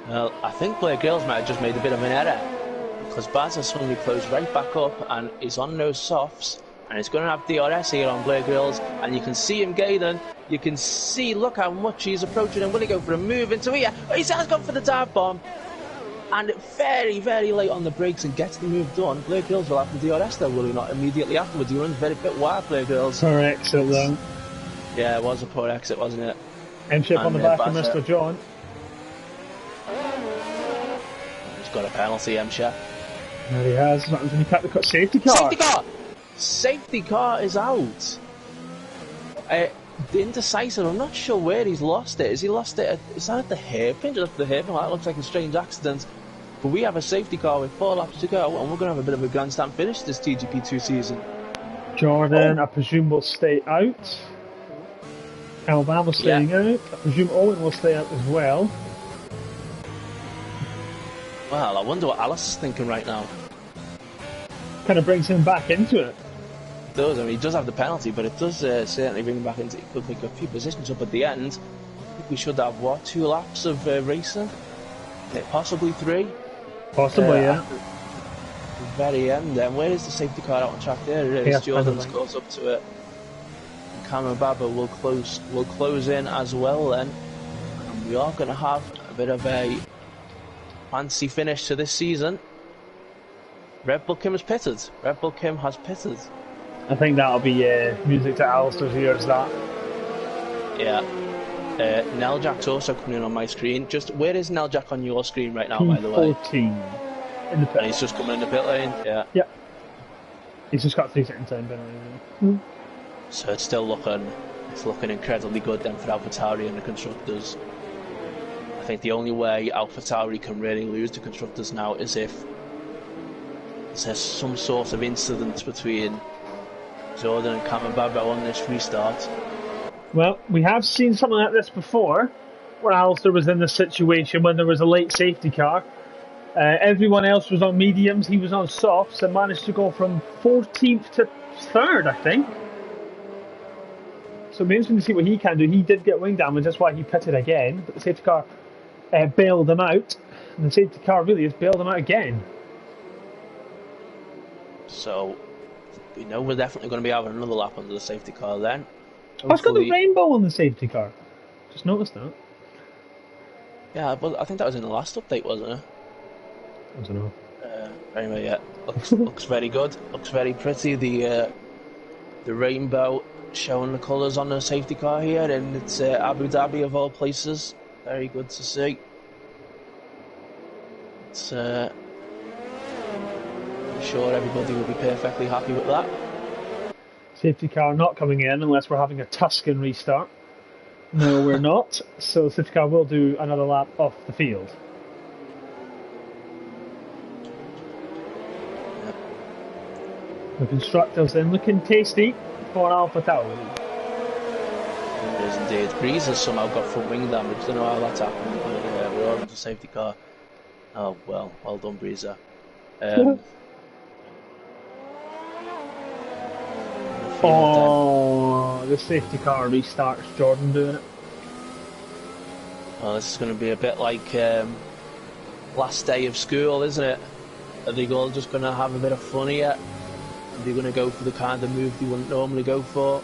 Well, I think Blair Grylls might have just made a bit of an error, because Bazza suddenly closed right back up and is on those softs, and it's going to have DRS here on Blair Grylls, and you can see him gaining. You can see, look how much he's approaching, and will he go for a move into here? Oh, he's gone for the dive bomb, and very, very late on the brakes and gets the move done. Blair Grylls will have the DRS there, will he not? Immediately afterwards, he runs very bit wide, Blair Grylls.
Poor exit though.
Yeah, it was a poor exit, wasn't it?
M-ship on the back of Mr. John.
He's got a penalty, M-ship.
There he has. What happens when you cut the safety car?
Safety car! Safety car is out. The indecisive, I'm not sure where he's lost it. Has he lost it? Is that at the hairpin? Just at the hairpin? That looks like a strange accident. But we have a safety car with 4 laps to go, and we're going to have a bit of a grandstand finish this TGP2 season.
Jordan, I presume, will stay out. Alabama staying out. I presume Owen will stay out as well.
Well, I wonder what Alice is thinking right now.
Kind of brings him back into it.
It does. I mean, he does have the penalty, but it does certainly bring him back into it. He could pick a few positions up at the end. I think we should have, 2 laps of racing? Possibly 3?
Possibly, yeah.
At the very end then. Where is the safety car out on track? There it is. Yeah, Jordan's close up to it. Cameron Baba will close in as well then. And we are going to have a bit of a fancy finish to this season. Red Bull Kim has pitted. Red Bull Kim has pitted.
I think that'll be music to Alistair's ears, that.
Yeah. Neljac's also coming in on my screen. Just where is Neljak on your screen right now, by the way?
14 in the pit.
And he's just coming in the pit lane. Yeah.
Yep. He's just got 3-second time penalty.
So it's still looking incredibly good then for AlphaTauri and the constructors. I think the only way AlphaTauri can really lose the constructors now is if there's some sort of incident between Jordan and Camembado on this restart.
Well, we have seen something like this before, where Alistair was in this situation when there was a late safety car. Everyone else was on mediums, he was on softs, and managed to go from 14th to 3rd, I think. So it'll be interesting to see what he can do. He did get wing damage, that's why he pitted again, but the safety car bailed him out, and the safety car really has bailed him out again.
So we know we're definitely going to be having another lap under the safety car then.
Oh, it's got the rainbow on the safety car. Just noticed that.
Yeah, but I think that was in the last update, wasn't it?
I don't know.
Anyway, yeah, looks very good. Looks very pretty. The rainbow showing the colours on the safety car here, and it's Abu Dhabi of all places. Very good to see. It's I'm sure everybody will be perfectly happy with that.
Safety car not coming in unless we're having a Tuscan restart. No, we're not. So the safety car will do another lap off the field. The constructors then looking tasty for AlphaTauri.
It is indeed. Breeze has somehow got front wing damage. Don't know how that's happened, but we're on the safety car. Oh well done, Breezer.
The safety car restarts. Jordan doing it.
Oh, this is going to be a bit like last day of school, isn't it? Are they all just going to have a bit of fun here? Are they going to go for the kind of move they wouldn't normally go for?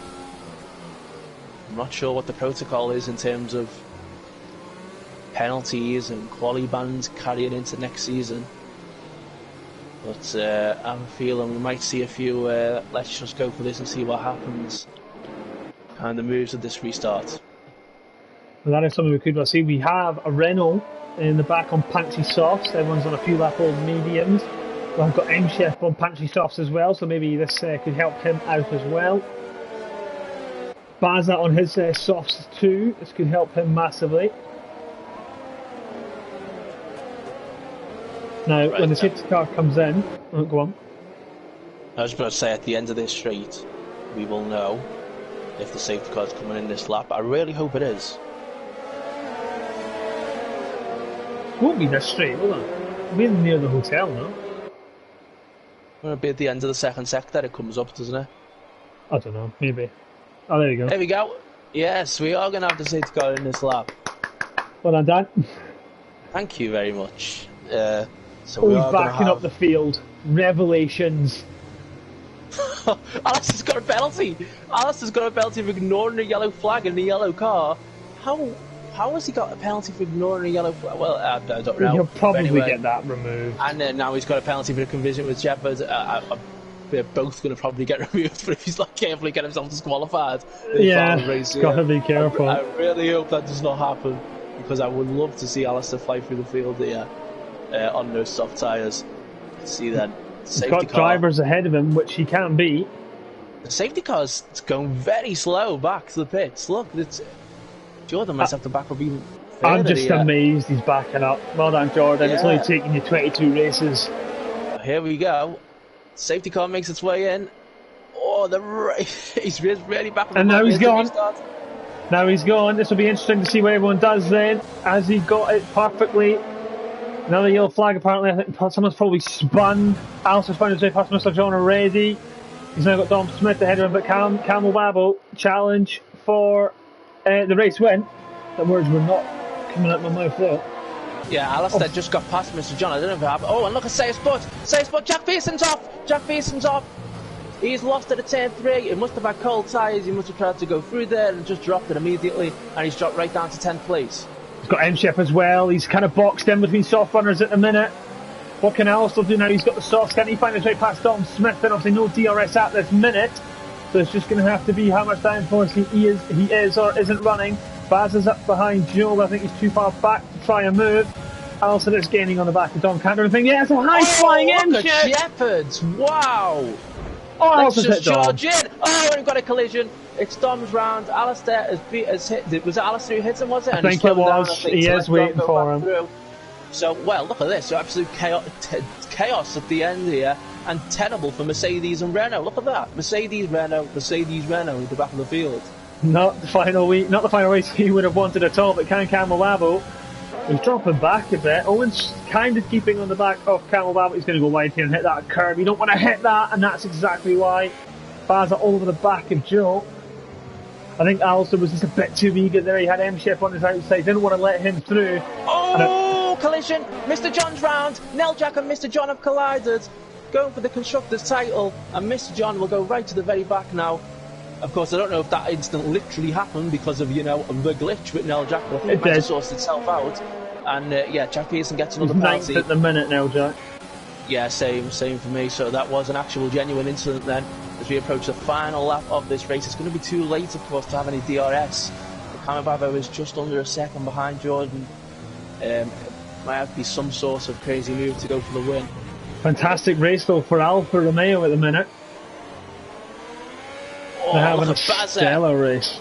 I'm not sure what the protocol is in terms of penalties and quali bans carrying into next season. But I have a feeling we might see a few let's just go for this and see what happens kind of moves at this restart.
Well, that is something we could well see. We have a Renault in the back on Pantry Softs. Everyone's on a few lap old mediums. We've got M-Chef on Pantry Softs as well, so maybe this could help him out as well. Baza on his softs too. This could help him massively. Now, when the safety car comes in, go on.
I was about to say, at the end of this straight, we will know if the safety car is coming in this lap. I really hope it is.
It won't be this straight, will it? It'll be near the hotel, no?
It'll be at the end of the second sector, it comes up, doesn't it?
I don't know, maybe. Oh, there you go.
There we go. Yes, we are going to have the safety car in this lap.
Well done, Dan.
Thank you very much. So
he's backing up the field. Revelations.
Alistair's got a penalty. Alistair's got a penalty for ignoring the yellow flag in the yellow car. How has he got a penalty for ignoring a yellow flag? Well, I don't know.
He'll probably get that removed.
And then now he's got a penalty for the collision with Shepard. They're both going to probably get removed, but if he's not careful, he get himself disqualified.
Yeah, he's got to be careful.
I really hope that does not happen, because I would love to see Alistair fly through the field here on those soft tyres. See then.
He's got drivers ahead of him, which he can beat.
The safety car's going very slow back to the pits. Look, Jordan might have to back up even further.
I'm just amazed he's backing up. Well done, Jordan. Yeah. It's only taking you 22 races.
Here we go. Safety car makes its way in. Oh, he's really back up.
And now he's gone. Now he's gone. This will be interesting to see what everyone does then. Has he got it perfectly? Another yellow flag apparently. I think someone's probably spun. Alistair's found his way past Mr. John already. He's now got Dom Smith ahead of him, but Camel Babel challenge for the race win. The words were not coming out of my mouth though.
Yeah, Alistair just got past Mr. John. I don't know if it happened. Oh, and look at Safe Spot. Jack Pearson's off. He's lost it at turn 3. He must have had cold tyres. He must have tried to go through there and just dropped it immediately. And he's dropped right down to 10th place.
He's got M-Chef as well. He's kind of boxed in between soft runners at the minute. What can Alistair do now? He's got the softs. Can he find his way past Dom Smith? And obviously no DRS at this minute. So it's just going to have to be how much downforce he is or isn't running. Baz is up behind Joe. I think he's too far back to try and move. Alistair is gaining on the back of Dom Cantor and think, yeah, it's a high flying M-Chef.
Shepherds, wow. Let's
Alistair's
just
hit Dom.
charge in. Oh, and we've got a collision. It's Dom's round. Alistair has hit. Was it Alistair who hit him, was it?
I think it was. He is waiting for him.
Through. So, well, look at this. So absolute chaos at the end here. And terrible for Mercedes and Renault. Look at that. Mercedes, Renault at the back of the field.
Not the final race he would have wanted at all, but Camel Babel is dropping back a bit. Owen's kind of keeping on the back of Camel Babel. He's going to go wide here and hit that curve. You don't want to hit that, and that's exactly why. Baza all over the back of Joe. I think Alistair was just a bit too eager there. He had M-Chef on his outside, didn't want to let him through.
Oh, collision. Mr. John's round. Neljak and Mr. John have collided. Going for the Constructors' title, and Mr. John will go right to the very back now. Of course, I don't know if that incident literally happened because of, the glitch with Neljak, but I think it might have sourced itself out. And, Jack Pearson gets another penalty.
9th at the minute, Neljak.
Yeah, same for me. So that was an actual genuine incident then. As we approach the final lap of this race, it's going to be too late, of course, to have any DRS. Kamababo is just under a second behind Jordan. Might have to be some sort of crazy move to go for the win.
Fantastic race though for Alfa Romeo at the minute. They're having a stellar race.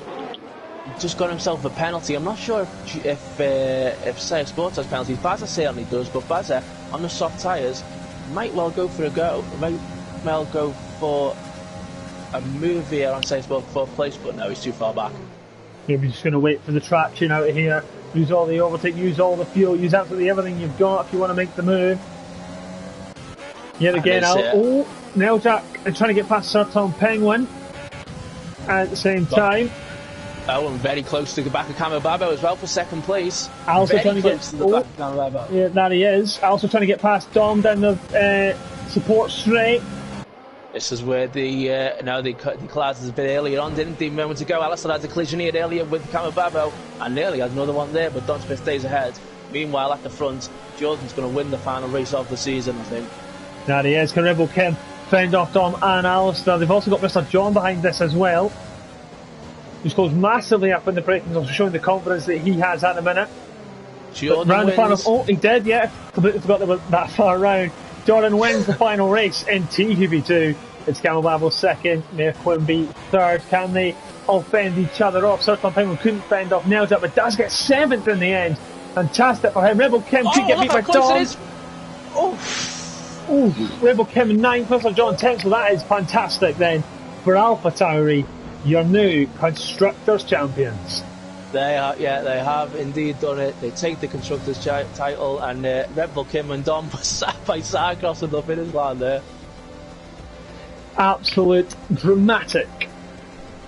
Just got himself a penalty. I'm not sure if Sire Sports has penalties. Baza certainly does, but Baza on the soft tyres might well go for a go. Might well go for a move here on Sire Sports for place, but no, he's too far back.
You're just going to wait for the traction out of here. Use all the overtake, use all the fuel, use absolutely everything you've got if you want to make the move. Yet again, Neljak is trying to get past Sir Tom Penguin at the same time.
Oh, and very close to the back of Kamababo as well for second place.
Also trying to get
to the back of Kamababo.
Yeah, that he is. Also trying to get past Dom down the support straight.
This is where they collided a bit earlier on, didn't they? Moments ago, Alistair had a collision here earlier with Kamababo, and nearly had another one there, but Don Smith stays ahead. Meanwhile, at the front, Jordan's going to win the final race of the season, I think.
That he is. Rebel Kim fend off Dom and Alistair. They've also got Mr. John behind this as well, who's goes massively up in the braking, also showing the confidence that he has at the minute.
Jordan wins.
He did, yeah. Completely forgot they were that far around. Jordan wins the final race in TGP2. It's Camel Babel second, Mayor Quimby third. Can they all fend each other off? Sir Tom Penguin couldn't fend off Neljak, but does get seventh in the end. Fantastic for him. Rebel Kim could get beat by Dom. Rebel Kim in 9th, Mr. John 10th, so that is fantastic then for Alpha Tauri, your new Constructors Champions.
They have indeed done it. They take the Constructors title, and Rebel Kim and Dom were sat by side across the finish line there.
Absolute dramatic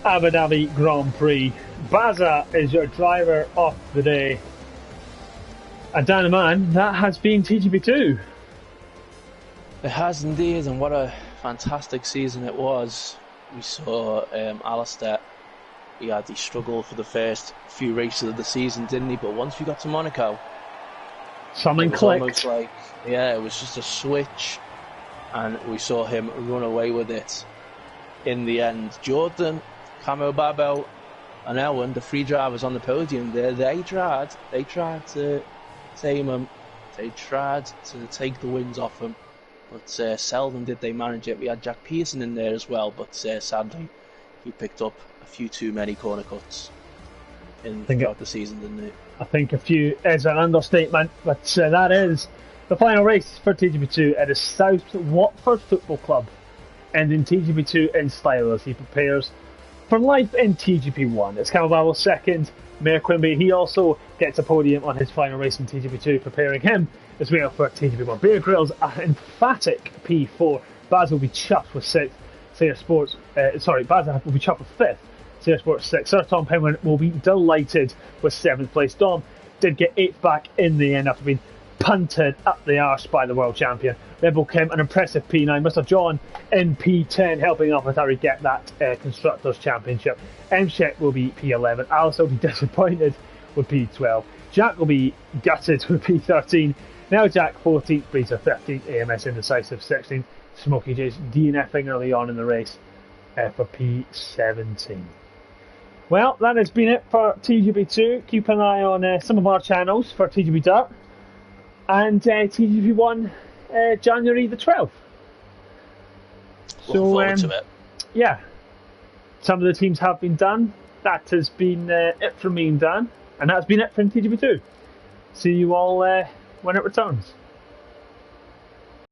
Abu Dhabi Grand Prix. Baza is your driver of the day. And Dan man, that has been TGP2.
It has indeed, and what a fantastic season it was. We saw Alistair. He had the struggle for the first few races of the season, didn't he? But once we got to Monaco,
something clicked.
Almost like, it was just a switch, and we saw him run away with it. In the end, Jordan, Camo Babel, and Owen, the three drivers on the podium there, they tried to tame him. They tried to take the wins off him, but seldom did they manage it. We had Jack Pearson in there as well, but sadly, he picked up a few too many corner cuts throughout the season, didn't he? I
think a few is an understatement, but that is the final race for TGP2 at the South Watford Football Club, ending TGP2 in style as he prepares for life in TGP1. It's Camel Babel second, Mayor Quimby. He also gets a podium on his final race in TGP2, preparing him as well for TGP1. Beer Grylls an emphatic P4. Baz will be chuffed with 6th. Sire Sports, Baz will be chuffed with 5th. Sire Sports 6th. Sir Tom Penguin will be delighted with 7th place. Dom did get 8th back in the end after being punted up the arse by the world champion. Rebel Kim, an impressive P9. Mr. John in P10, helping AlphaTauri get that Constructors' Championship. M-Shek will be P11. Alistair will be disappointed with P12. Jack will be gutted with P13. Now Jack 14th, Breezer 15th, AMS Indecisive 16th. Smokey J's DNFing early on in the race for P17. Well, that has been it for TGP2. Keep an eye on some of our channels for TGP Dirt and TGP1 January the 12th.
Looking forward to it.
Yeah, some of the teams have been done. That has been it from me and Dan, and that's been it from TGP2. See you all when it returns.